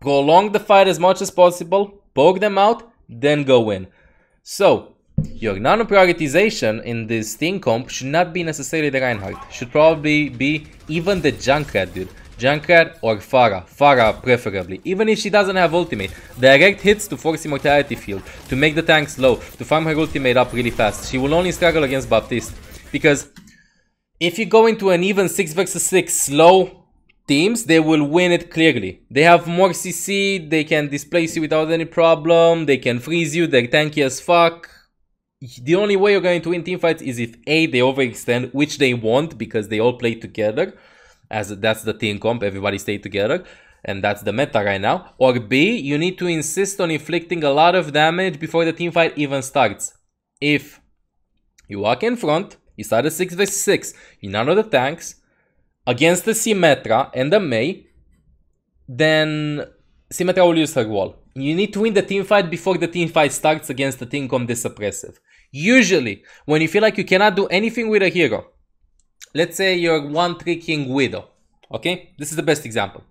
[SPEAKER 1] prolong the fight as much as possible, poke them out, then go in. So, your nano prioritization in this team comp should not be necessarily the Reinhardt. Should probably be even the Junkrat, dude. Junkrat or Pharah. Pharah preferably. Even if she doesn't have ultimate. Direct hits to force immortality field. To make the tank slow. To farm her ultimate up really fast. She will only struggle against Baptiste. Because if you go into an even 6 versus 6 slow teams, they will win it clearly. They have more CC. They can displace you without any problem. They can freeze you. They're tanky as fuck. The only way you're going to win teamfights is if A, they overextend, which they won't because they all play together, as that's the team comp, everybody stay together, and that's the meta right now. Or B, you need to insist on inflicting a lot of damage before the teamfight even starts. If you walk in front, you start a 6 vs 6, you nano the tanks, against the Symmetra and the Mei, then Symmetra will use her wall. You need to win the teamfight before the teamfight starts against the team comp this suppressive. Usually, when you feel like you cannot do anything with a hero, let's say you're one-tricking Widow, okay? This is the best example.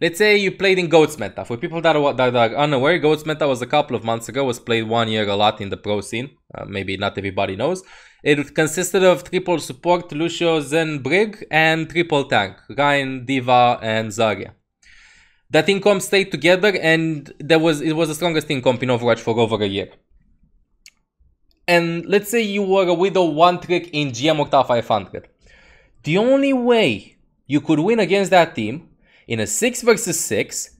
[SPEAKER 1] Let's say you played in Goats meta. For people that are unaware, Goats meta was a couple of months ago, was played 1 year a lot in the pro scene. Maybe not everybody knows. It consisted of triple support, Lucio, Zen, Brig, and triple tank, Ryan, Diva, and Zarya. That team comp stayed together, and it was the strongest team comp in Overwatch for over a year. And let's say you were a Widow one trick in GM Octa 500. The only way you could win against that team in a 6 vs 6,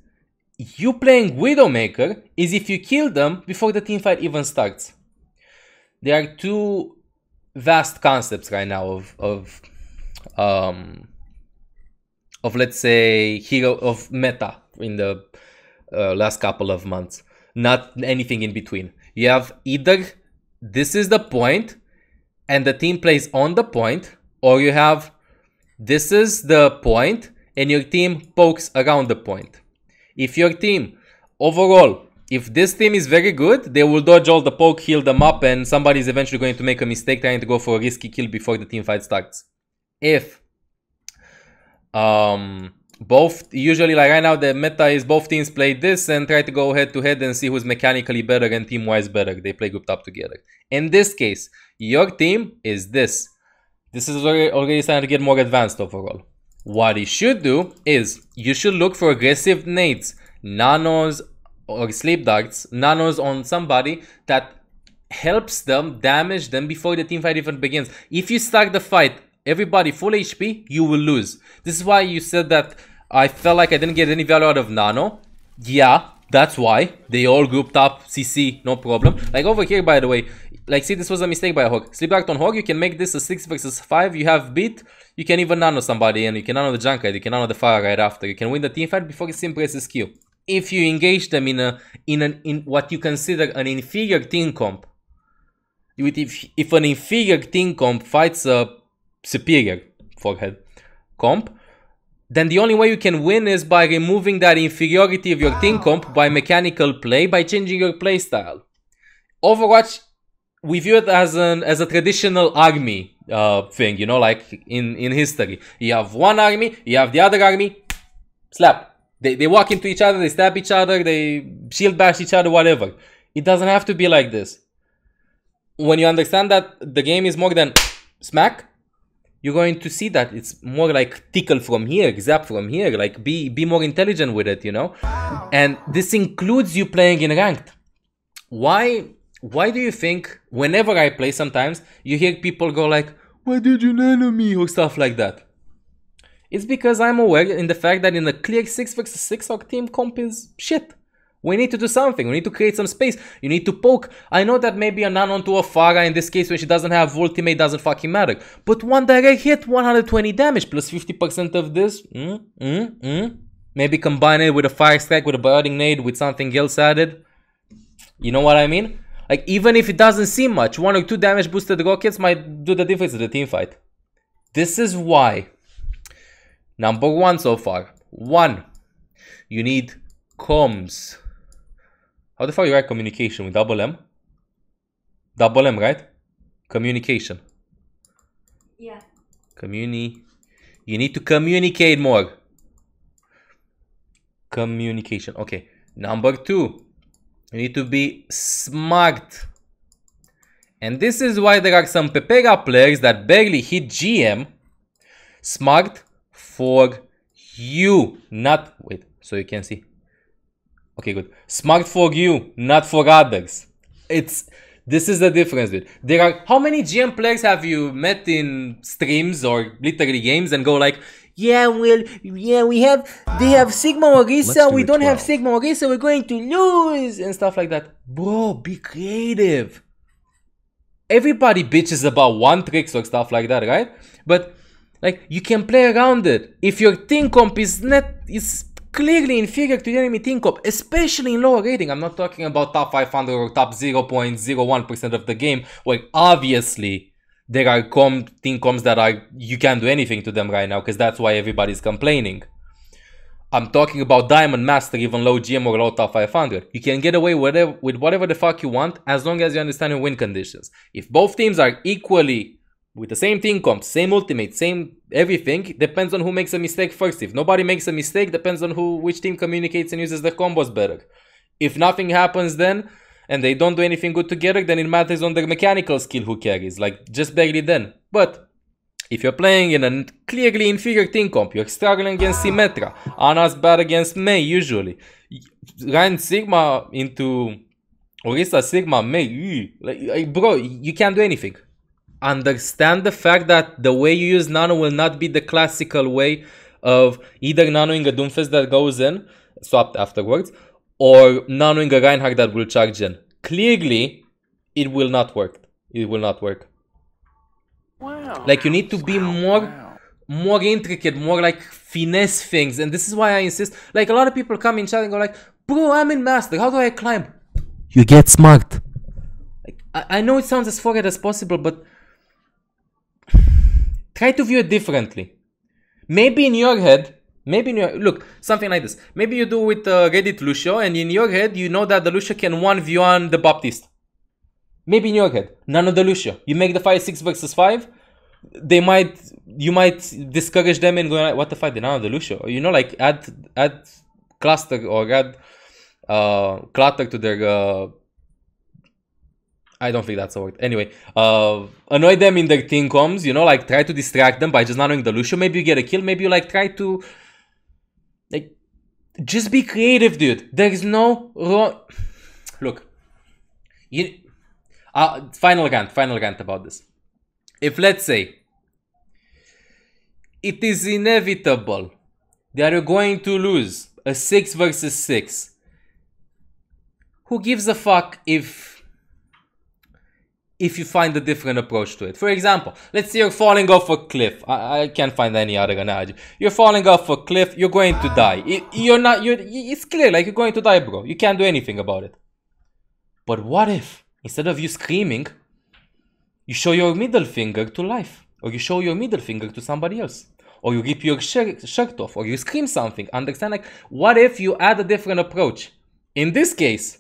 [SPEAKER 1] you playing Widowmaker, is if you kill them before the teamfight even starts. There are two vast concepts right now of let's say hero of meta in the last couple of months. Not anything in between. You have either this is the point and the team plays on the point, or you have this is the point and your team pokes around the point. If your team overall, if this team is very good, they will dodge all the poke, heal them up, and somebody is eventually going to make a mistake trying to go for a risky kill before the team fight starts. If both, usually like right now the meta is both teams play this and try to go head to head and see who's mechanically better and team wise better. They play grouped up together. In this case, your team is this. This is already starting to get more advanced overall. What you should do is you should look for aggressive nades, nanos or sleep darts, nanos on somebody that helps them damage them before the team fight even begins. If you start the fight everybody full HP, you will lose. This is why you said that I felt like I didn't get any value out of nano. Yeah, that's why. They all grouped up CC, no problem. Like over here, by the way, like, see, this was a mistake by a Hog. Sleep Dart on Hog, you can make this a 6 versus 5. You have beat. You can even nano somebody, and you can nano the Junkrat. You can nano the Fire right after. You can win the team fight before Sim presses Q. If you engage them in what you consider an inferior team comp, if an inferior team comp fights a superior forehead comp, then the only way you can win is by removing that inferiority of your team comp by mechanical play, by changing your play style. Overwatch, we view it as a traditional army thing, you know, like in history. You have one army, you have the other army, slap. They walk into each other, they stab each other, they shield bash each other, whatever. It doesn't have to be like this. When you understand that the game is more than smack, you're going to see that it's more like tickle from here, zap from here, like be more intelligent with it, you know? And this includes you playing in ranked. Why do you think whenever I play sometimes, you hear people go like, why did you nano me, or stuff like that? It's because I'm aware in the fact that in a clear 6 versus 6 our team comp is shit. We need to do something. We need to create some space. You need to poke. I know that maybe a nano onto a Farah in this case when she doesn't have ultimate doesn't fucking matter. But one direct hit, 120 damage plus 50% of this. Maybe combine it with a Fire Strike, with a Biotic Nade, with something else added. You know what I mean? Like, even if it doesn't seem much, 1 or 2 damage boosted rockets might do the difference in the team fight. This is why. Number 1 so far. 1. You need comms. How the fuck you write communication with double M? Double M, right? Communication.
[SPEAKER 7] Yeah.
[SPEAKER 1] You need to communicate more. Communication. Okay. Number 2. You need to be smart. And this is why there are some Pepega players that barely hit GM. Smart for you. Not... Wait, so you can see. Okay, good. Smart for you, not for others. This is the difference, dude. There are... How many GM players have you met in streams or literally games and go like, yeah, well, yeah, they have Sigma Orisa, we don't have Sigma Orisa, we're going to lose, and stuff like that. Bro, be creative. Everybody bitches about one tricks or stuff like that, right? But, like, you can play around it. If your team comp is clearly inferior to the enemy team comp, especially in lower rating. I'm not talking about top 500 or top 0.01% of the game, where obviously there are team comps that you can't do anything to them right now, because that's why everybody's complaining. I'm talking about Diamond Master, even low GM or low top 500. You can get away with whatever the fuck you want, as long as you understand your win conditions. If both teams are equally with the same team comp, same ultimate, same everything, depends on who makes a mistake first. If nobody makes a mistake, depends on which team communicates and uses their combos better. If nothing happens then, and they don't do anything good together, then it matters on their mechanical skill who carries, like just barely then. But if you're playing in a clearly inferior team comp, you're struggling against Symmetra, Ana's bad against Mei usually, Ryan Sigma into Orisa Sigma, Mei, like bro, you can't do anything. Understand the fact that the way you use nano will not be the classical way of either nanoing a Doomfist that goes in, swapped afterwards, or nanoing a Reinhardt that will charge in. Clearly, it will not work. It will not work. Wow. Like, you need to be more intricate, more like finesse things, and this is why I insist. Like, a lot of people come in chat and go like, bro, I'm in Master, how do I climb? You get smart. Like, I know it sounds as forward as possible, but try to view it differently. Maybe in your head, look, something like this. Maybe you do with Reddit Lucio, and in your head, you know that the Lucio can 1v1 the Baptiste. Maybe in your head, none of the Lucio. You make the fight 6 versus 5. You might discourage them and go like, what the fuck, none of the Lucio. You know, like add cluster or add clutter to their I don't think that's a word. Anyway, annoy them in their team comms, you know, like try to distract them by just not knowing the Lucio. Maybe you get a kill, maybe you like try to, like, just be creative, dude. There is no wrong. Look, final rant about this. If let's say it is inevitable that you're going to lose a 6 versus 6, who gives a fuck if if you find a different approach to it. For example, let's say you're falling off a cliff. I can't find any other analogy. You're falling off a cliff, you're going to die. It's clear, like you're going to die, bro. You can't do anything about it. But what if, instead of you screaming, you show your middle finger to life? Or you show your middle finger to somebody else? Or you rip your shirt off? Or you scream something? Understand? Like, what if you add a different approach? In this case,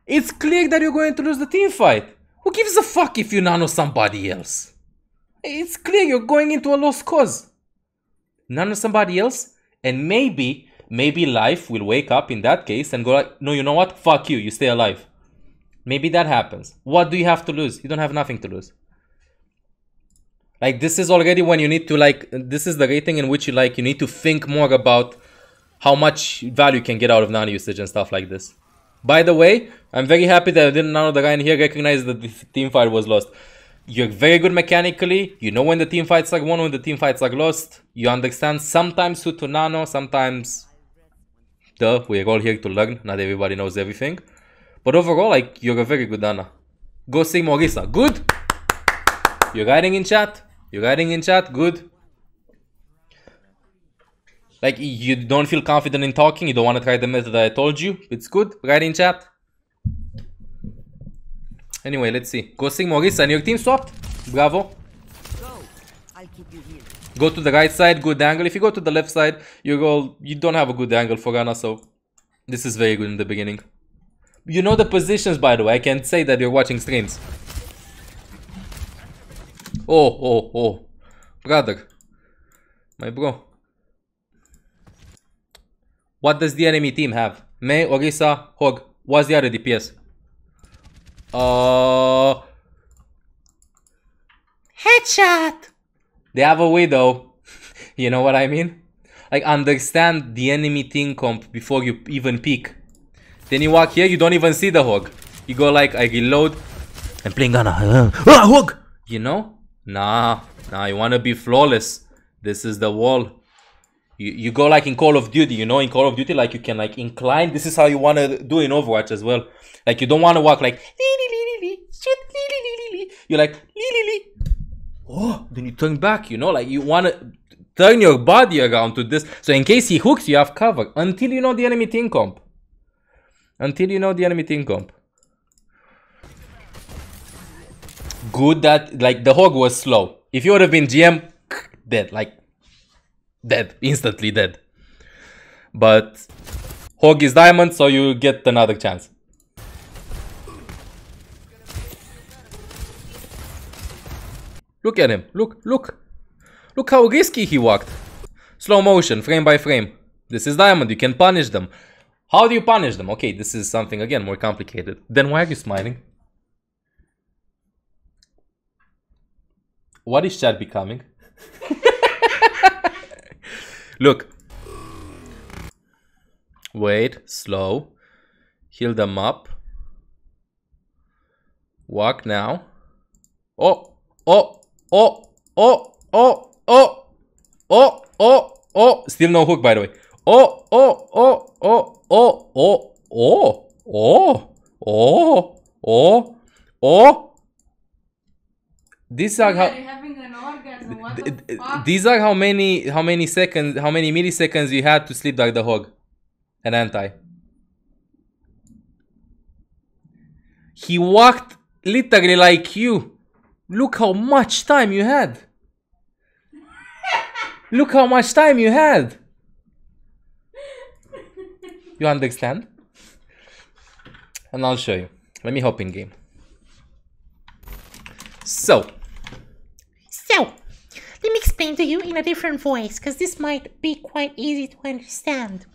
[SPEAKER 1] it's clear that you're going to lose the team fight. Who gives a fuck if you nano somebody else? It's clear you're going into a lost cause. Nano somebody else, and maybe life will wake up in that case and go like, no, you know what? Fuck you, you stay alive. Maybe that happens. What do you have to lose? You don't have nothing to lose. Like, this is already when you need to, like, this is the rating in which you need to think more about how much value you can get out of nano usage and stuff like this. By the way, I'm very happy that I didn't know the guy in here recognized that the team fight was lost. You're very good mechanically. You know when the team fights are won, when the team fights are lost. You understand sometimes who to nano, sometimes... Duh, we're all here to learn. Not everybody knows everything. But overall, like, you're a very good Ana. Go see Morisa. Good! You're writing in chat. You're writing in chat. Good. Like, you don't feel confident in talking, you don't want to try the method that I told you. It's good. Write in chat. Anyway, let's see. Go sing Morisa and your team swapped. Bravo.
[SPEAKER 6] Go. I'll keep you here.
[SPEAKER 1] Go to the right side, good angle. If you go to the left side, you don't have a good angle for Ana, so this is very good in the beginning. You know the positions, by the way. I can say that you're watching streams. Oh. Brother. My bro. What does the enemy team have? Mei, Orisa, Hog. What's the other DPS? Headshot! They have a Widow. You know what I mean? Like, understand the enemy team comp before you even peek. Then you walk here, you don't even see the Hog. You go like, I reload. I'm playing Ana. Hog! You know? Nah, you wanna be flawless. This is the wall. You go like in Call of Duty, you know, in Call of Duty, like you can like incline. This is how you want to do in Overwatch as well. Like you don't want to walk like you're like oh, then you turn back, you know, like you want to turn your body around to this. So in case he hooks, you have cover until you know the enemy team comp. Good that like the Hog was slow. If you would have been GM, dead, like dead, instantly dead. But Hog is Diamond, so you get another chance. Look at him, look how risky he walked. Slow motion, frame by frame. This is Diamond, you can punish them. How do you punish them? Okay, this is something again more complicated. Then why are you smiling? What is chat becoming? Look. Wait, slow. Heal them up. Walk now. Oh. Still no hook, by the way. These are how. These are how many milliseconds you had to sleep like the Hog. An anti. He walked literally like you. Look how much time you had. Look how much time you had. You understand? And I'll show you. Let me hop in game. So, let me explain to you in a different voice, because this might be quite easy to understand.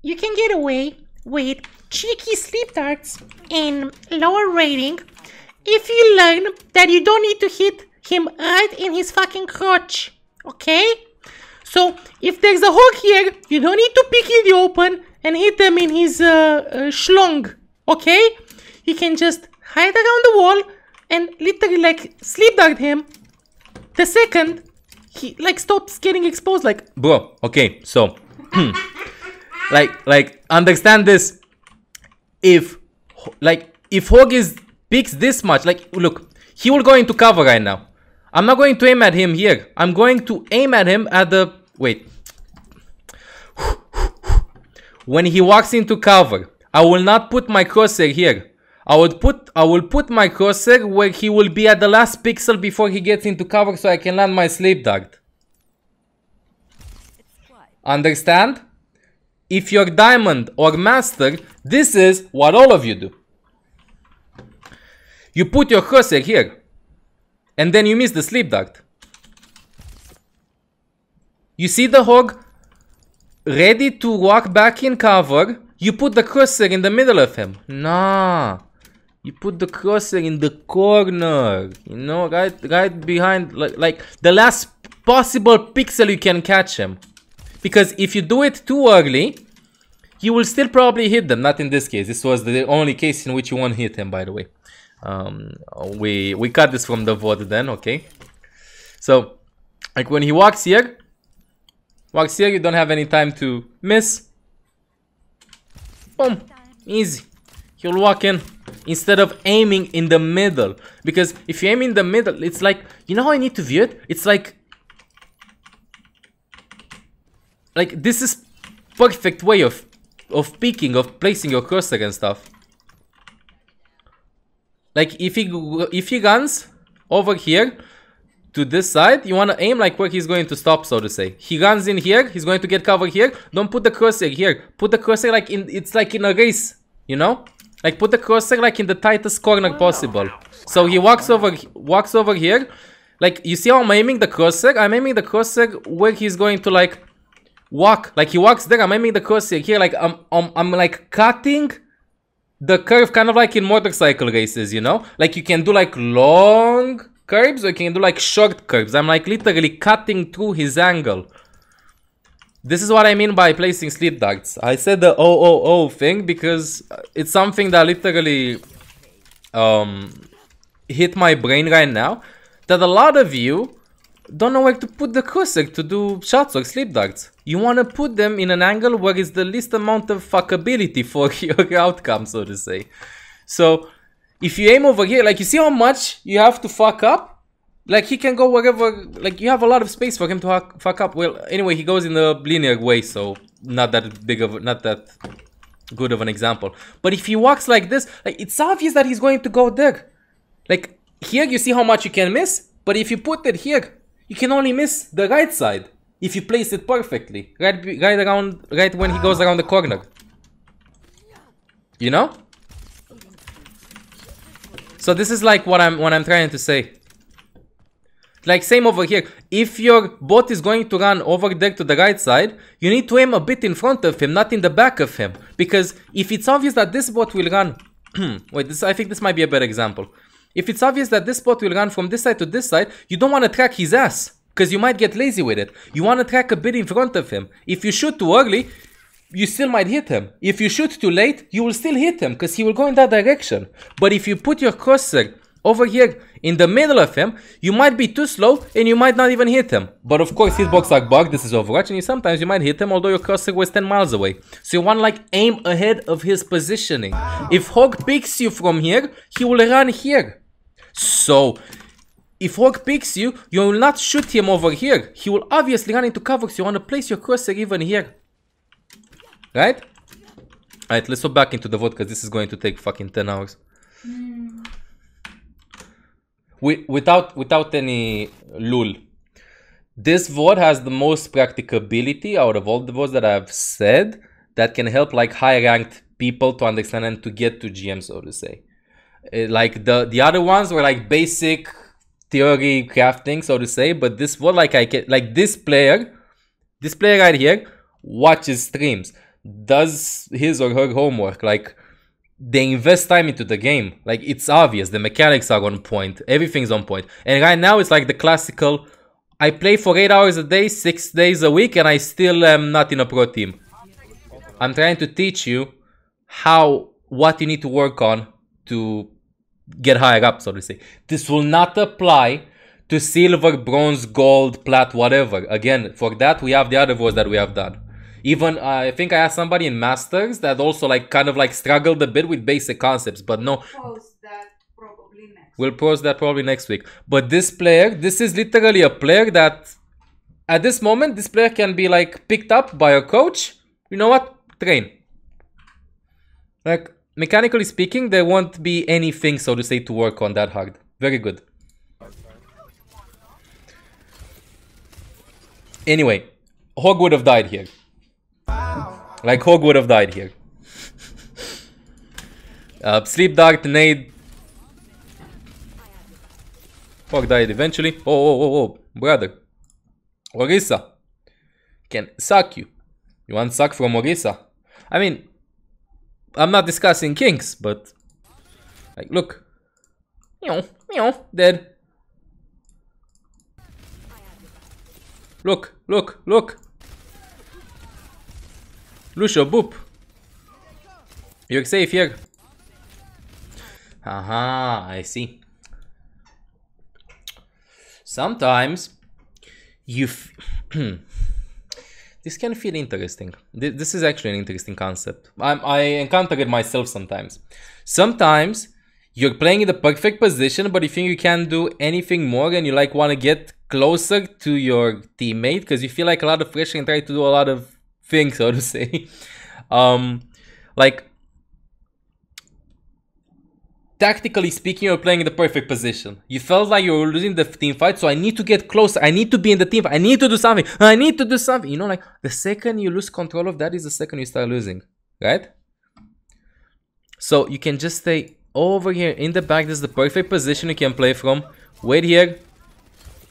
[SPEAKER 1] You can get away with cheeky sleep darts in lower rating if you learn that you don't need to hit him right in his fucking crotch, okay? So, if there's a Hog here, you don't need to pick in the open and hit them in his schlong, okay? You can just hide around the wall and literally like sleep dart him the second he like stops getting exposed. Like, bro, okay, so like understand this. If Hog is peeks this much, like, look, he will go into cover right now. I'm not going to aim at him here. I'm going to aim at him at the... Wait. When he walks into cover, I will not put my crosshair here. I will put my crosshair where he will be at the last pixel before he gets into cover so I can land my sleep dart. Understand? If you're diamond or master, this is what all of you do. You put your crosshair here. And then you miss the sleep dart. You see the hog ready to walk back in cover. You put the crosshair in the middle of him. Nah. You put the crosshair in the corner. You know, right behind, like the last possible pixel you can catch him. Because if you do it too early, you will still probably hit them. Not in this case. This was the only case in which you won't hit him, by the way. We cut this from the VOD then, okay? So, like when he walks here, you don't have any time to miss. Boom, easy. He'll walk in instead of aiming in the middle. Because if you aim in the middle, it's like, you know how I need to view it? It's like this is perfect way of peeking, of placing your cursor and stuff. Like if he guns over here to this side, you want to aim like where he's going to stop, so to say. He guns in here, he's going to get cover here. Don't put the crosshair here. Put the crosshair like it's like in a race, you know? Like put the crosshair like in the tightest corner possible. So he walks over here. Like you see how I'm aiming the crosshair? I'm aiming the crosshair where he's going to like walk. Like he walks there, I'm aiming the crosshair here. Like I'm like cutting the curve, kind of like in motorcycle races, you know? Like you can do like long curves or you can do like short curves. I'm like literally cutting through his angle. This is what I mean by placing sleep darts. I said the OOO thing because it's something that literally hit my brain right now. That a lot of you don't know where to put the cursor to do shots or sleep darts. You want to put them in an angle where it's the least amount of fuckability for your outcome, so to say. So, if you aim over here, like you see how much you have to fuck up? Like he can go wherever, like you have a lot of space for him to fuck up. Well, anyway, he goes in a linear way, so not that good of an example. But if he walks like this, like it's obvious that he's going to go there. Like here, you see how much you can miss? But if you put it here, you can only miss the right side if you place it perfectly, right when he goes around the corner. You know? So this is like what I'm trying to say. Like same over here. If your bot is going to run over there to the right side, you need to aim a bit in front of him, not in the back of him. Because if it's obvious that this bot will run, wait, I think this might be a better example. If it's obvious that this bot will run from this side to this side, you don't want to track his ass. Because you might get lazy with it. You want to track a bit in front of him. If you shoot too early, you still might hit him. If you shoot too late, you will still hit him. Because he will go in that direction. But if you put your cursor over here in the middle of him, you might be too slow and you might not even hit him. But of course, hitbox are bugged. This is Overwatch. And sometimes you might hit him although your cursor was 10 miles away. So you want to like aim ahead of his positioning. If Hog picks you from here, he will run here. So, if Hog picks you, you will not shoot him over here. He will obviously run into cover, so you want to place your cursor even here. Right? Alright, let's go back into the VOD because this is going to take fucking 10 hours. Without any lul. This VOD has the most practicability out of all the VODs that I've said that can help like high ranked people to understand and to get to GM, so to say. Like the other ones were like basic theory crafting, so to say, but this one, like I can, like this player right here watches streams, does his or her homework, like they invest time into the game, like it's obvious, the mechanics are on point, everything's on point. And right now it's like the classical, I play for 8 hours a day, 6 days a week, and I still am not in a pro team. I'm trying to teach you what you need to work on to get higher up, so to say. This will not apply to silver, bronze, gold, plat, whatever. Again, for that we have the other voice that we have done. Even I think I asked somebody in masters that also like kind of like struggled a bit with basic concepts, but no. We'll pause that probably next week. But this player, this is literally a player that at this moment, this player can be like picked up by a coach. You know what? Train. Like, mechanically speaking, there won't be anything, so to say, to work on that hard. Very good. Anyway, Hog would have died here. Like, Hog would have died here. Sleep Dart, nade. Hog died eventually. Oh, brother. Orisa can suck you. You want suck from Orisa? I mean, I'm not discussing kings, but like, look. Meow, dead. Look. Lucio, boop. You're safe here. Aha, I see. Sometimes you this can feel interesting. This is actually an interesting concept. I encounter it myself sometimes. Sometimes you're playing in the perfect position, but you think you can't do anything more and you like want to get closer to your teammate because you feel like a lot of pressure and try to do a lot of things, so to say. Like, tactically speaking, you're playing in the perfect position. You felt like you were losing the team fight, so I need to get closer. I need to be in the team fight. I need to do something. You know, like, the second you lose control of that is the second you start losing, right? So you can just stay over here in the back. This is the perfect position you can play from. Wait here.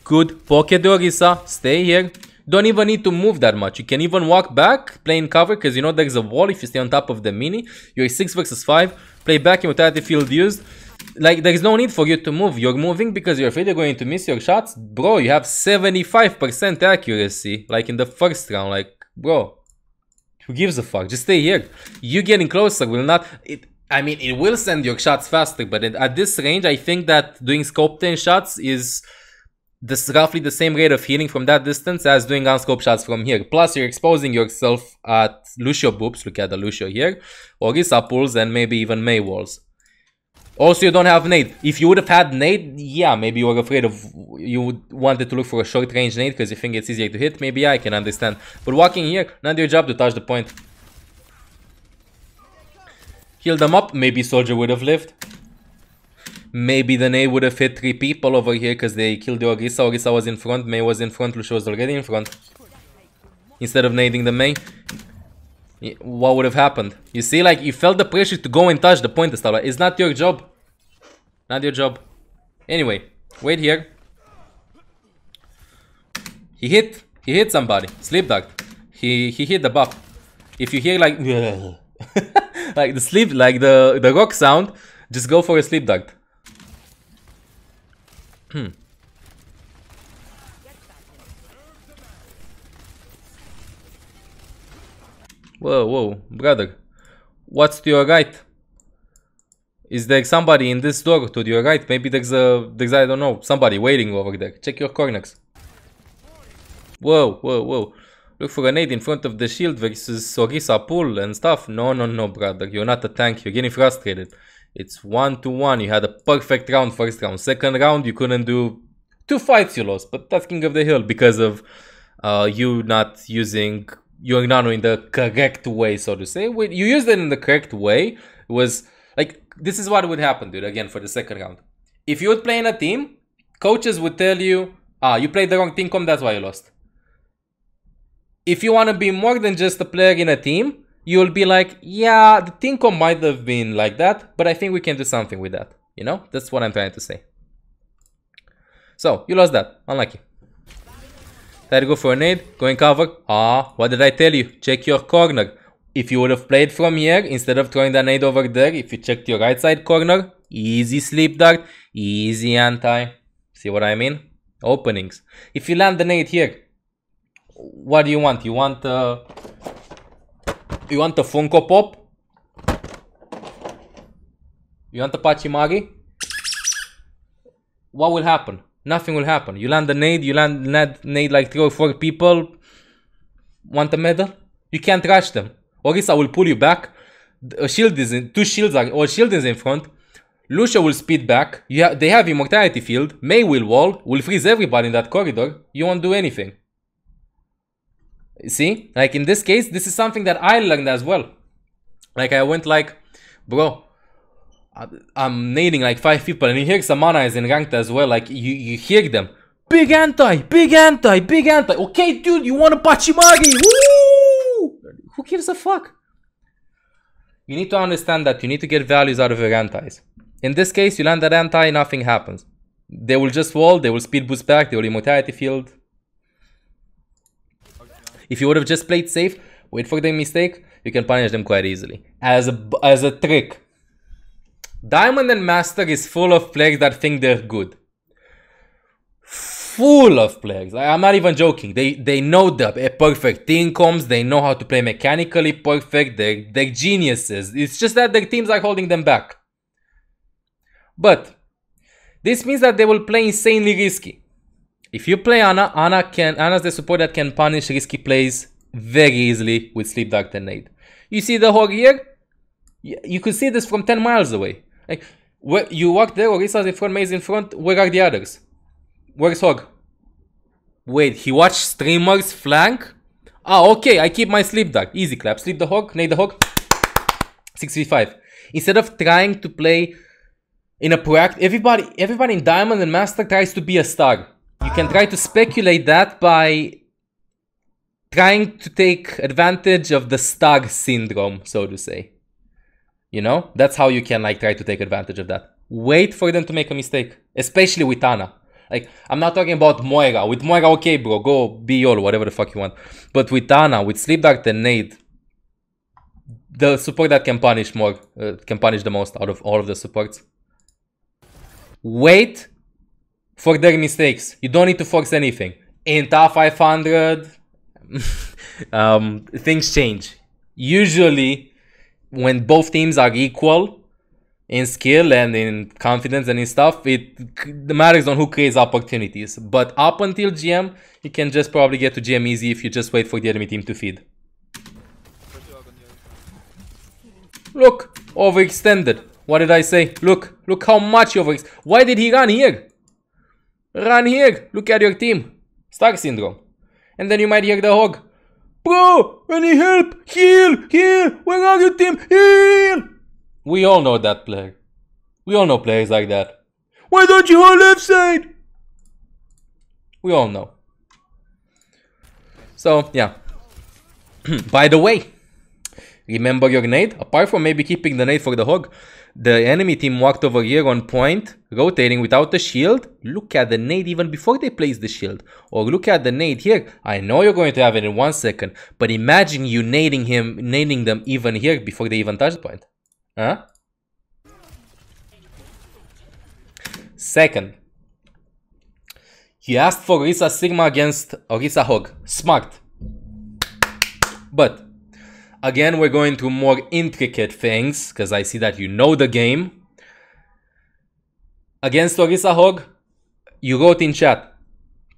[SPEAKER 1] Good. Pocket the Orisa. Stay here. Don't even need to move that much. You can even walk back, play in cover, because you know there's a wall if you stay on top of the mini. You're 6 versus 5. Play back in without the field used. Like, there's no need for you to move. You're moving because you're afraid you're going to miss your shots. Bro, you have 75% accuracy. Like in the first round. Like, bro, who gives a fuck? Just stay here. You getting closer will not... I mean, it will send your shots faster, but at this range, I think that doing scope 10 shots is... this roughly the same rate of healing from that distance as doing unscope shots from here. Plus, you're exposing yourself at Lucio boops. Look at the Lucio here. Orisa pulls and maybe even May walls. Also, you don't have nade. If you would have had nade, yeah, maybe you were afraid of... you wanted to look for a short range nade because you think it's easier to hit. Maybe yeah, I can understand. But walking here, not your job to touch the point. Heal them up. Maybe Soldier would have lived. Maybe the nade would have hit 3 people over here because they killed the Orisa. Orisa was in front, May was in front, Lucio was already in front. Instead of nading the May, what would have happened? You see, like, you felt the pressure to go and touch the point and stuff. Like, it's not your job. Not your job. Anyway, wait here. He hit somebody. Sleep dart. He hit the buff. If you hear like like the sleep, like the rock sound, just go for a sleep dart. Whoa, brother. What's to your right? Is there somebody in this door to your right? Maybe there's I don't know, somebody waiting over there. Check your corners. Whoa. Look for a nade in front of the shield versus Orisa pull and stuff. No, brother. You're not a tank. You're getting frustrated. It's 1-1. You had a perfect round first round. Second round, you couldn't do 2 fights you lost. But that's King of the Hill because of you not using your nano in the correct way, so to say. When you used it in the correct way, it was like, this is what would happen, dude, again, for the second round. If you would play in a team, coaches would tell you, you played the wrong team comp, that's why you lost. If you want to be more than just a player in a team, you'll be like, yeah, the team comp might have been like that, but I think we can do something with that. You know, that's what I'm trying to say. So, you lost that. Unlucky. Try to go for a nade, go in cover. What did I tell you? Check your corner. If you would have played from here, instead of throwing the nade over there, if you checked your right side corner, easy sleep dart, easy anti. See what I mean? Openings. If you land the nade here, what do you want? You want a Funko Pop? You want a Pachimari? What will happen? Nothing will happen. You land the nade, you land nade like 3 or 4 people. Want a medal? You can't rush them. Orisa will pull you back. A shield is in, 2 shields are, or shield is in front. Lucio will speed back. They have immortality field. Mei will wall. Will freeze everybody in that corridor. You won't do anything. See? Like in this case, this is something that I learned as well. Like I went like, bro, I'm nading like 5 people, and you hear some mana is in ranked as well. Like you hear them. Big anti, big anti, big anti. Okay, dude, you want a Pachimari? Woo! Who gives a fuck? You need to understand that you need to get values out of your antis. In this case, you land that anti, nothing happens. They will just wall, they will speed boost back, they will immortality field. If you would have just played safe, wait for their mistake, you can punish them quite easily. As a trick. Diamond and Master is full of players that think they're good. Full of players. I'm not even joking. They know the perfect team comms, they know how to play mechanically perfect, they're geniuses. It's just that their teams are holding them back. But this means that they will play insanely risky. If you play Ana's the support that can punish risky plays very easily with Sleep Dark and Nade. You see the Hog here? You could see this from 10 miles away. Like, where you walk there, Orisa's in front, Mei's in front, where are the others? Where's Hog? Wait, he watched streamers flank? Ah, okay, I keep my Sleep Dark. Easy clap. Sleep the Hog, Nade the Hog. 6v5. Instead of trying to play in a proact, everybody in Diamond and Master tries to be a star. You can try to speculate that by trying to take advantage of the star syndrome, so to say. You know? That's how you can like try to take advantage of that. Wait for them to make a mistake. Especially with Ana. Like, I'm not talking about Moira. With Moira, okay bro, go be YOLO, whatever the fuck you want. But with Ana, with Sleep Dark and Nade, the support that can punish more, can punish the most out of all of the supports. Wait for their mistakes. You don't need to force anything. In top 500, things change. Usually, when both teams are equal in skill and in confidence and in stuff, it matters on who creates opportunities. But up until GM, you can just probably get to GM easy if you just wait for the enemy team to feed. Look, overextended. What did I say? Look how much you overextended. Why did he run here? Run here. Look at your team. Star syndrome. And then you might hear the Hog. Bro, any help? Heal, heal. Where are you, team? Heal. We all know that player. We all know players like that. Why don't you hold left side? We all know. So, yeah. By the way, remember your nade? Apart from maybe keeping the nade for the Hog, the enemy team walked over here on point, rotating without the shield. Look at the nade even before they place the shield. Or look at the nade here. I know you're going to have it in 1 second, but imagine you nading them even here before they even touch the point. Huh? Second, you asked for Orisa Sigma against Orisa Hog. Smart. But again, we're going to more intricate things, because I see that you know the game. Against Orisa Hog, you wrote in chat,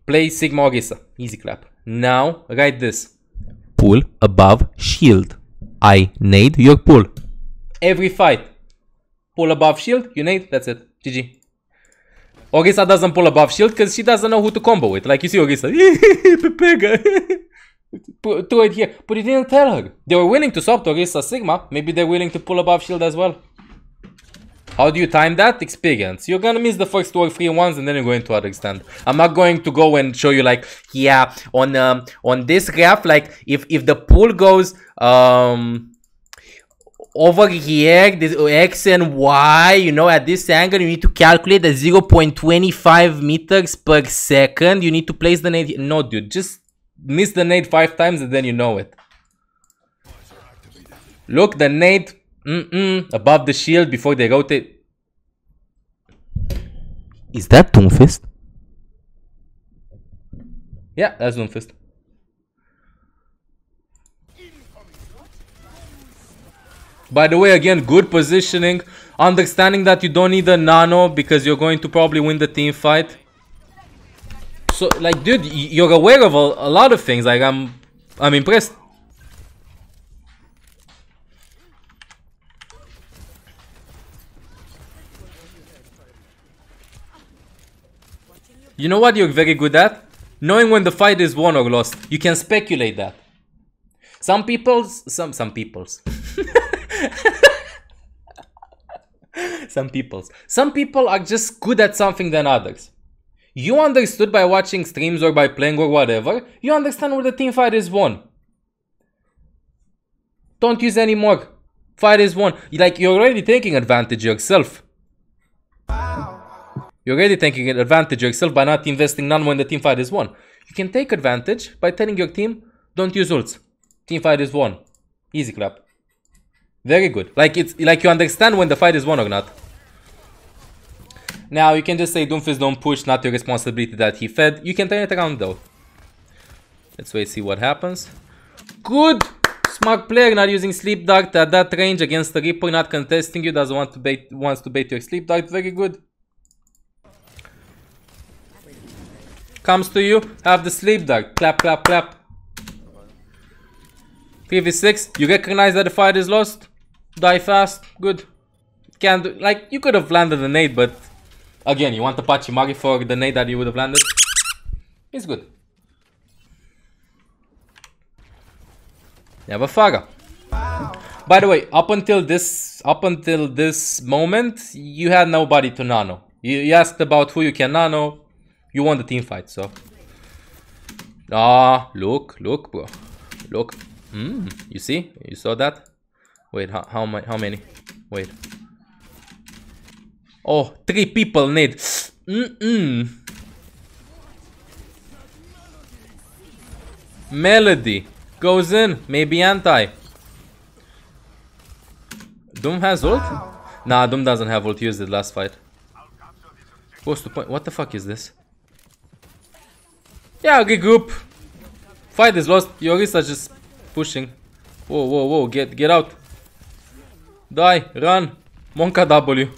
[SPEAKER 1] play Sigma Orisa. Easy clap. Now, write this. Pull above shield. I nade your pull. Every fight. Pull above shield, you nade, that's it. GG. Orisa doesn't pull above shield because she doesn't know who to combo with. Like you see Orisa. Pepega. Throw it here. But you didn't tell her. They were willing to swap to Orisa Sigma. Maybe they're willing to pull above shield as well. How do you time that? Experience. You're gonna miss the first 2 or 3 ones and then you're going to understand. I'm not going to go and show you like, yeah, on this graph, like if the pull goes over here, this X and Y, you know, at this angle, you need to calculate the 0.25 meters per second. You need to place the nade. No, dude, just miss the nade 5 times and then you know it. Look, the nade above the shield before they rotate. Is that Doomfist? Yeah, that's Doomfist. By the way, again, good positioning. Understanding that you don't need a nano because you're going to probably win the team fight. So, like, dude, you're aware of a lot of things. Like, I'm impressed. You know what you're very good at? Knowing when the fight is won or lost. You can speculate that. Some people's some people's some people are just good at something than others. You understood by watching streams or by playing or whatever. You understand where the team fight is won. Don't use anymore. Fight is won. Like, you're already taking advantage yourself. You're already taking advantage yourself by not investing none when the team fight is won. You can take advantage by telling your team, don't use ults. Team fight is won. Easy clap. Very good. Like, it's like you understand when the fight is won or not. Now you can just say Doomfist don't push, not your responsibility that he fed. You can turn it around though. Let's wait, see what happens. Good! Smart player, not using sleep dart at that range against the Reaper, not contesting you, doesn't want to bait, wants to bait your sleep dart. Very good. Comes to you, have the sleep dart. Clap, clap, clap. 3v6, you recognize that the fight is lost. Die fast, good. Can't do, like, you could have landed a nade, but again, you want the Pachimari for the nade that you would have landed. It's good. Never Farah. By the way, up until this moment, you had nobody to nano. You asked about who you can nano. You won the team fight, so. Ah, look, bro. Look. You see? You saw that? Wait, how many? Wait. Oh, 3 people need. Melody goes in. Maybe anti. Doom has ult? Nah, Doom doesn't have ult. Used it last fight. What's the point? What the fuck is this? Yeah, regroup. Fight is lost. Yorisa just pushing. Whoa. Get out. Die. Run. Monka W.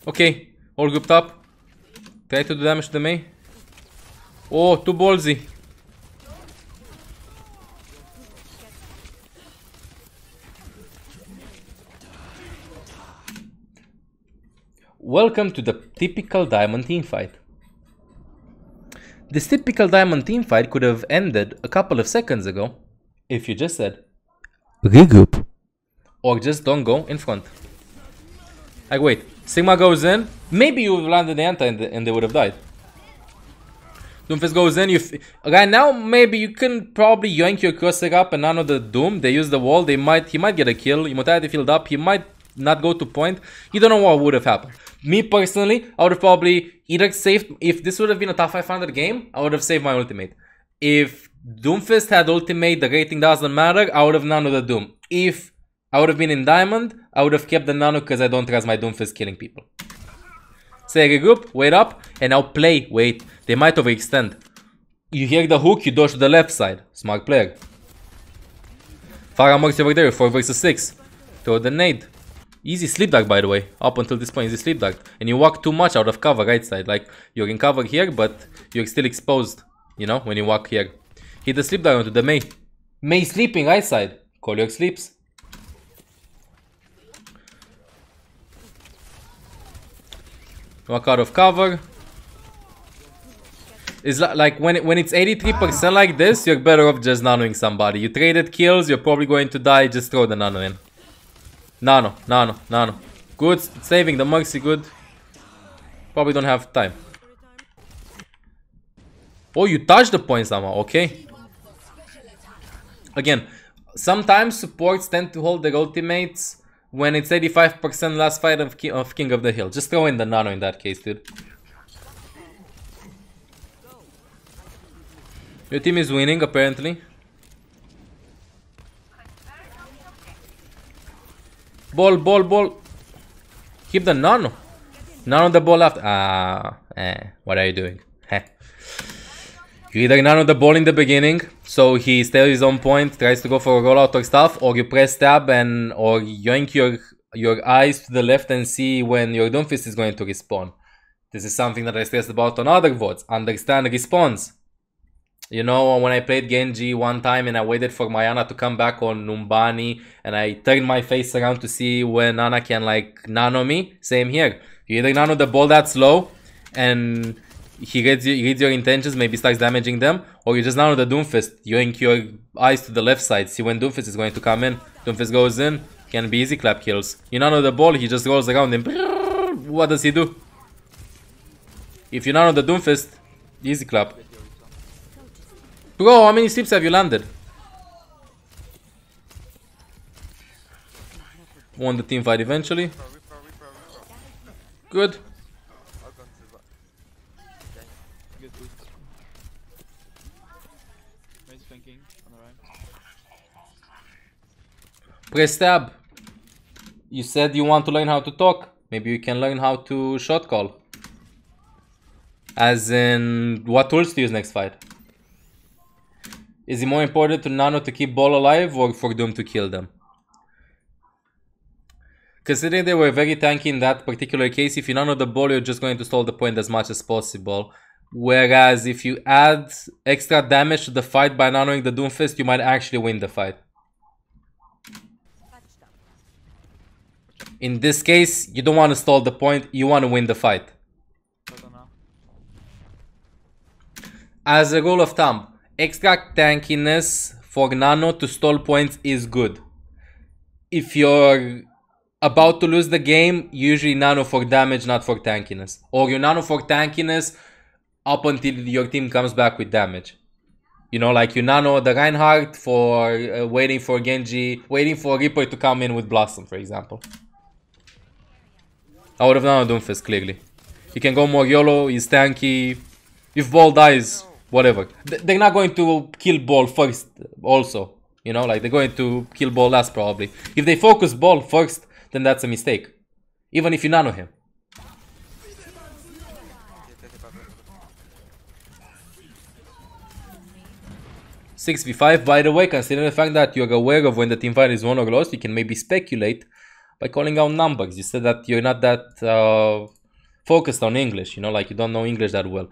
[SPEAKER 1] Okay. All grouped up. Try to do damage to the Mei. Oh, too ballsy. Welcome to the typical Diamond teamfight. This typical Diamond teamfight could have ended a couple of seconds ago if you just said regroup or just don't go in front. Like, wait, Sigma goes in, maybe you would have landed the anti and they would have died. Doomfist goes in, right now maybe you can probably yank your crosshair up and nano the Doom. They use the wall, he might get a kill, immortality filled up, he might not go to point. You don't know what would have happened. Me personally, I would have probably either saved, if this would have been a top 500 game, I would have saved my ultimate. If Doomfist had ultimate, the rating doesn't matter, I would have nano the Doom. If I would have been in Diamond, I would have kept the nano because I don't trust my Doomfist killing people. Say regroup, wait up, and now play. Wait, they might overextend. You hear the hook, you dodge to the left side. Smart player. Farah Morty over there, 4 versus 6. Throw the nade. Easy sleep dart, by the way. Up until this point, easy sleep dart. And you walk too much out of cover right side. Like, you're in cover here, but you're still exposed. You know, when you walk here. Hit the sleep dart onto the Mei. Mei sleeping right side. Call your sleeps. Walk out of cover. It's like when it's 83% like this, you're better off just nanoing somebody. You traded kills, you're probably going to die, just throw the nano in. Nano. Good, saving the Mercy, good. Probably don't have time. Oh, you touched the point somehow, okay. Again, sometimes supports tend to hold their ultimates when it's 85% last fight of King of the Hill. Just throw in the nano in that case, dude. Your team is winning, apparently. Ball. Keep the nano. Nano the ball after. What are you doing? Heh. You either nano the ball in the beginning, so he stays on point, tries to go for a rollout or stuff, or you press tab and or yoink your eyes to the left and see when your Doomfist is going to respawn. This is something that I stressed about on other VODs. Understand respawns. You know, when I played Genji one time and I waited for my Ana to come back on Numbani and I turned my face around to see when Ana can like nano me, same here. You either nano the ball that slow and he reads your intentions, maybe starts damaging them, or you just nano the Doomfist, you ink your eyes to the left side, see when Doomfist is going to come in. Doomfist goes in, can be easy clap kills. You nano the ball, he just rolls around and what does he do? If you nano the Doomfist, easy clap. Bro, how many sleeps have you landed? Won the team fight eventually. Good.
[SPEAKER 4] Good boost. Rain's flanking on the right.
[SPEAKER 1] Press tab. You said you want to learn how to talk. Maybe you can learn how to shot call. As in, what tools to use next fight? Is it more important to nano to keep ball alive or for Doom to kill them? Considering they were very tanky in that particular case, if you nano the ball, you're just going to stall the point as much as possible. Whereas if you add extra damage to the fight by nanoing the Doomfist, you might actually win the fight. In this case, you don't want to stall the point, you want to win the fight. As a rule of thumb, extra tankiness for nano to stall points is good. If you're about to lose the game, usually nano for damage, not for tankiness. Or you nano for tankiness up until your team comes back with damage. You know, like you nano the Reinhardt for waiting for Genji, waiting for Reaper to come in with Blossom, for example. I would have nano Doomfist, clearly. You can go more YOLO, he's tanky. If ball dies, whatever. They're not going to kill ball first, also. You know, like they're going to kill ball last, probably. If they focus ball first, then that's a mistake. Even if you nano him. "6v5, by the way, considering the fact that you're aware of when the team fight is won or lost, you can maybe speculate by calling out numbers. You said that you're not that focused on English, you know, like you don't know English that well.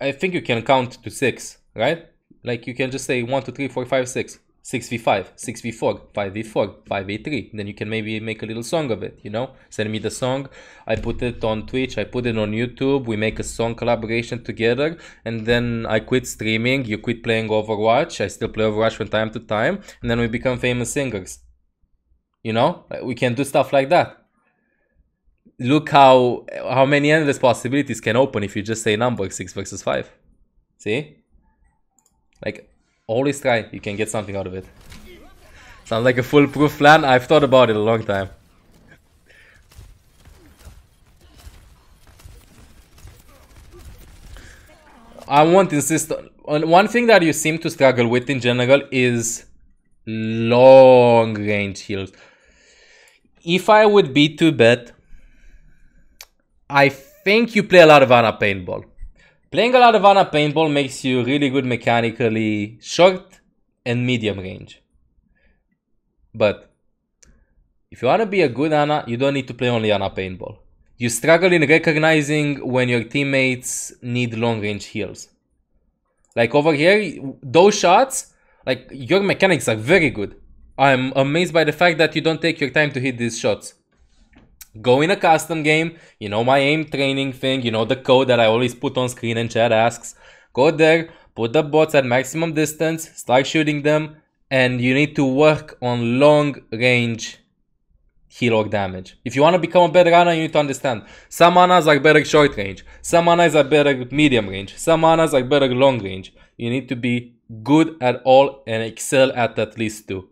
[SPEAKER 1] I think you can count to 6, right? Like you can just say 1, 2, 3, 4, 5, 6. 6v5, 6v4, 5v4, 5v3. Then you can maybe make a little song of it, you know? Send me the song, I put it on Twitch, I put it on YouTube, we make a song collaboration together, and then I quit streaming, you quit playing Overwatch, I still play Overwatch from time to time, and then we become famous singers. You know? We can do stuff like that. Look how many endless possibilities can open if you just say number 6 versus 5. See? Like, always try, you can get something out of it. Sounds like a foolproof plan. I've thought about it a long time. I won't insist on one thing that you seem to struggle with in general is long range heals. If I would be to bet, I think you play a lot of Ana Paintball. Playing a lot of Ana Paintball makes you really good mechanically short and medium range. But if you want to be a good Ana, you don't need to play only Ana Paintball. You struggle in recognizing when your teammates need long range heals. Like over here, those shots, like your mechanics are very good. I'm amazed by the fact that you don't take your time to hit these shots. Go in a custom game, you know my aim training thing, you know the code that I always put on screen and chat asks. Go there, put the bots at maximum distance, start shooting them, and you need to work on long range heal or damage. If you want to become a better Ana, you need to understand. Some Anas are better short range, some Anas are better medium range, some Anas are better long range. You need to be good at all and excel at least 2.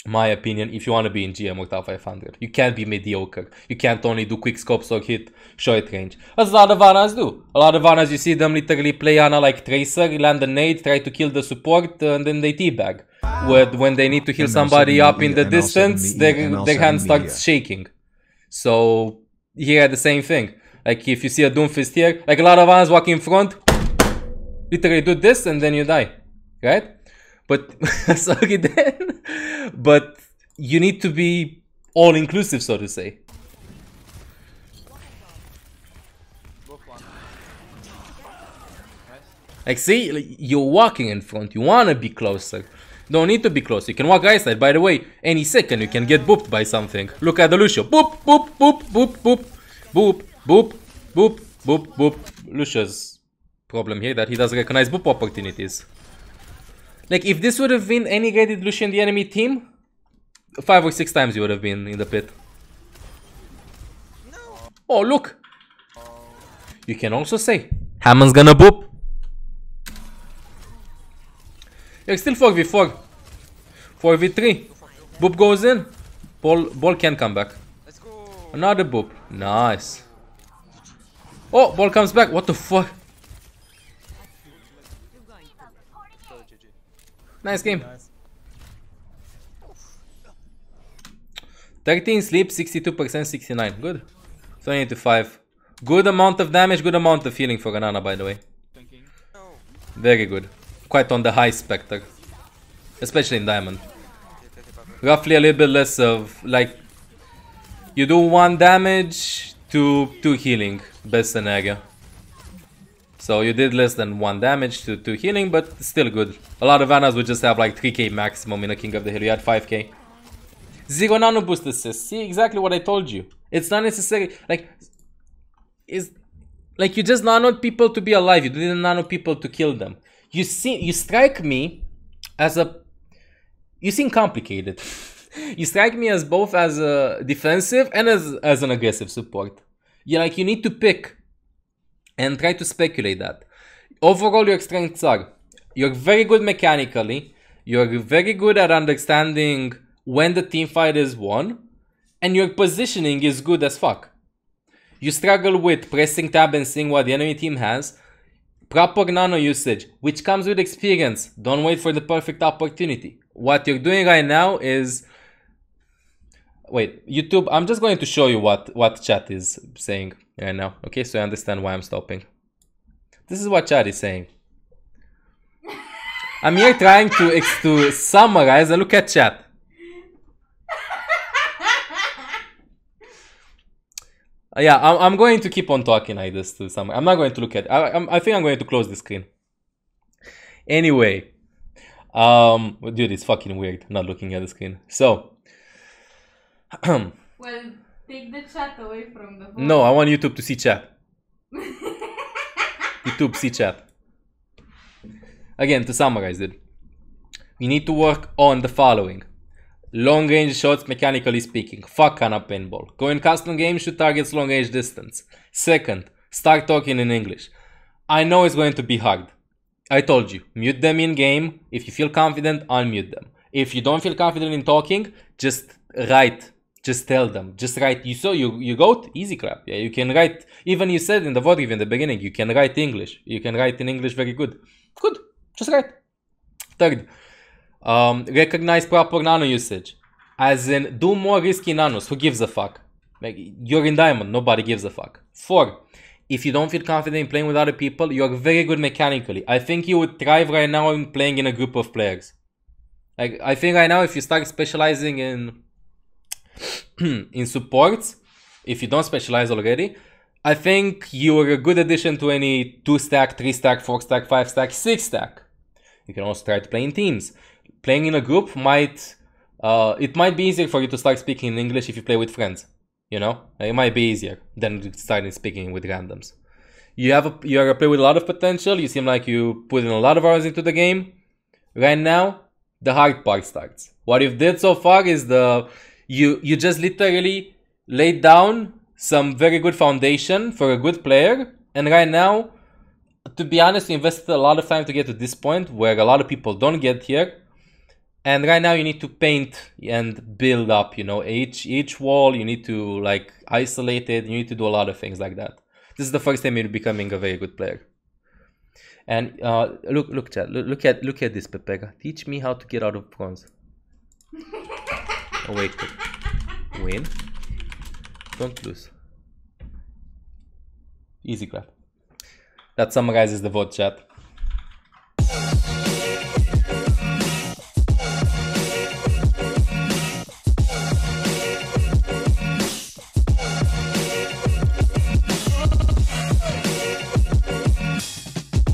[SPEAKER 1] My opinion, if you want to be in GM or top 500. You can't be mediocre. You can't only do quick scopes or hit short range. As a lot of Anas do. A lot of Anas, you see them literally play Ana like Tracer, land a nade, try to kill the support, and then they teabag. When they need to heal somebody up in the distance, their hand starts shaking. So, here the same thing. Like if you see a Doomfist here, like a lot of Anas walk in front, literally do this and then you die. Right? But, sorry then, but you need to be all-inclusive, so to say. Like, see, you're walking in front, you want to be closer. Don't need to be close, you can walk right side. By the way, any second you can get booped by something. Look at the Lucio. Boop, boop, boop, boop, boop, boop, boop, boop, boop, boop. Lucia's problem here, that he doesn't recognize boop opportunities. Like, if this would have been any graded Lucia in the enemy team, 5 or 6 times you would have been in the pit. Oh, look! You can also say, Hammond's gonna boop. You're still 4v4. 4v3. Boop goes in. Ball can come back.
[SPEAKER 5] Let's go.
[SPEAKER 1] Another boop. Nice. Oh, ball comes back. What the fuck? Nice game. 13 sleep, 62%, 69. Good. 20 to 5. Good amount of damage, good amount of healing for Anana, by the way.
[SPEAKER 4] Flanking.
[SPEAKER 1] Very good. Quite on the high spectre. Especially in Diamond. Roughly a little bit less of, like, you do 1 damage to 2 healing, best scenario. So you did less than 1 damage to 2 healing, but still good. A lot of Anas would just have like 3k maximum in a King of the Hill. You had 5k. 0 nano boost assist. See, exactly what I told you. It's not necessary, like, you just nanoed people to be alive. You didn't nano people to kill them. You strike me as a... You seem complicated. You strike me as both as a defensive and as an aggressive support. You need to pick and try to speculate that. Overall, your strengths are: you're very good mechanically, you're very good at understanding when the team fight is won, and your positioning is good as fuck. You struggle with pressing tab and seeing what the enemy team has. Proper nano usage, which comes with experience. Don't wait for the perfect opportunity. What you're doing right now is... Wait, YouTube, I'm just going to show you what chat is saying right now. Okay, so you understand why I'm stopping. This is what chat is saying. I'm here trying to summarize and look at chat. Yeah, I'm going to keep on talking like this to some. I'm not going to look at. I think I'm going to close the screen. Anyway, dude, it's fucking weird not looking at the screen. So,
[SPEAKER 8] well, take the chat away from the phone.
[SPEAKER 1] No, I want YouTube to see chat. YouTube, see chat. Again, to summarize it, you need to work on the following. Long range shots, mechanically speaking. Fuck kind of paintball. Go in custom games, shoot targets long range distance. Second, start talking in English. I know it's going to be hard. I told you, mute them in game. If you feel confident, unmute them. If you don't feel confident in talking, just write. Just tell them. Just write. You go easy crap. Yeah, you can write. Even you said in the VOD in the beginning, you can write English. You can write in English very good. Good. Just write. Third. Recognize proper nano usage, as in do more risky nanos. Who gives a fuck? Like, you're in Diamond, nobody gives a fuck. 4. If you don't feel confident in playing with other people, you're very good mechanically. I think you would thrive right now in playing in a group of players. Like, I think right now if you start specializing in in supports, if you don't specialize already, I think you're a good addition to any 2-stack, 3-stack, 4-stack, 5-stack, 6-stack. You can also try to play in teams. Playing in a group might be easier for you to start speaking in English if you play with friends. You know, it might be easier than starting speaking with randoms. You are a player with a lot of potential. You seem like you put in a lot of hours into the game. Right now, the hard part starts. What you've did so far is you just literally laid down some very good foundation for a good player. And right now, to be honest, you invested a lot of time to get to this point where a lot of people don't get here. And right now you need to paint and build up, you know, each wall. You need to like isolate it. You need to do a lot of things like that. This is the first time you're becoming a very good player. And look, chat. Look at this, Pepega. Teach me how to get out of bronze. Oh wait, win. Don't lose. Easy clap. That summarizes the VOD chat.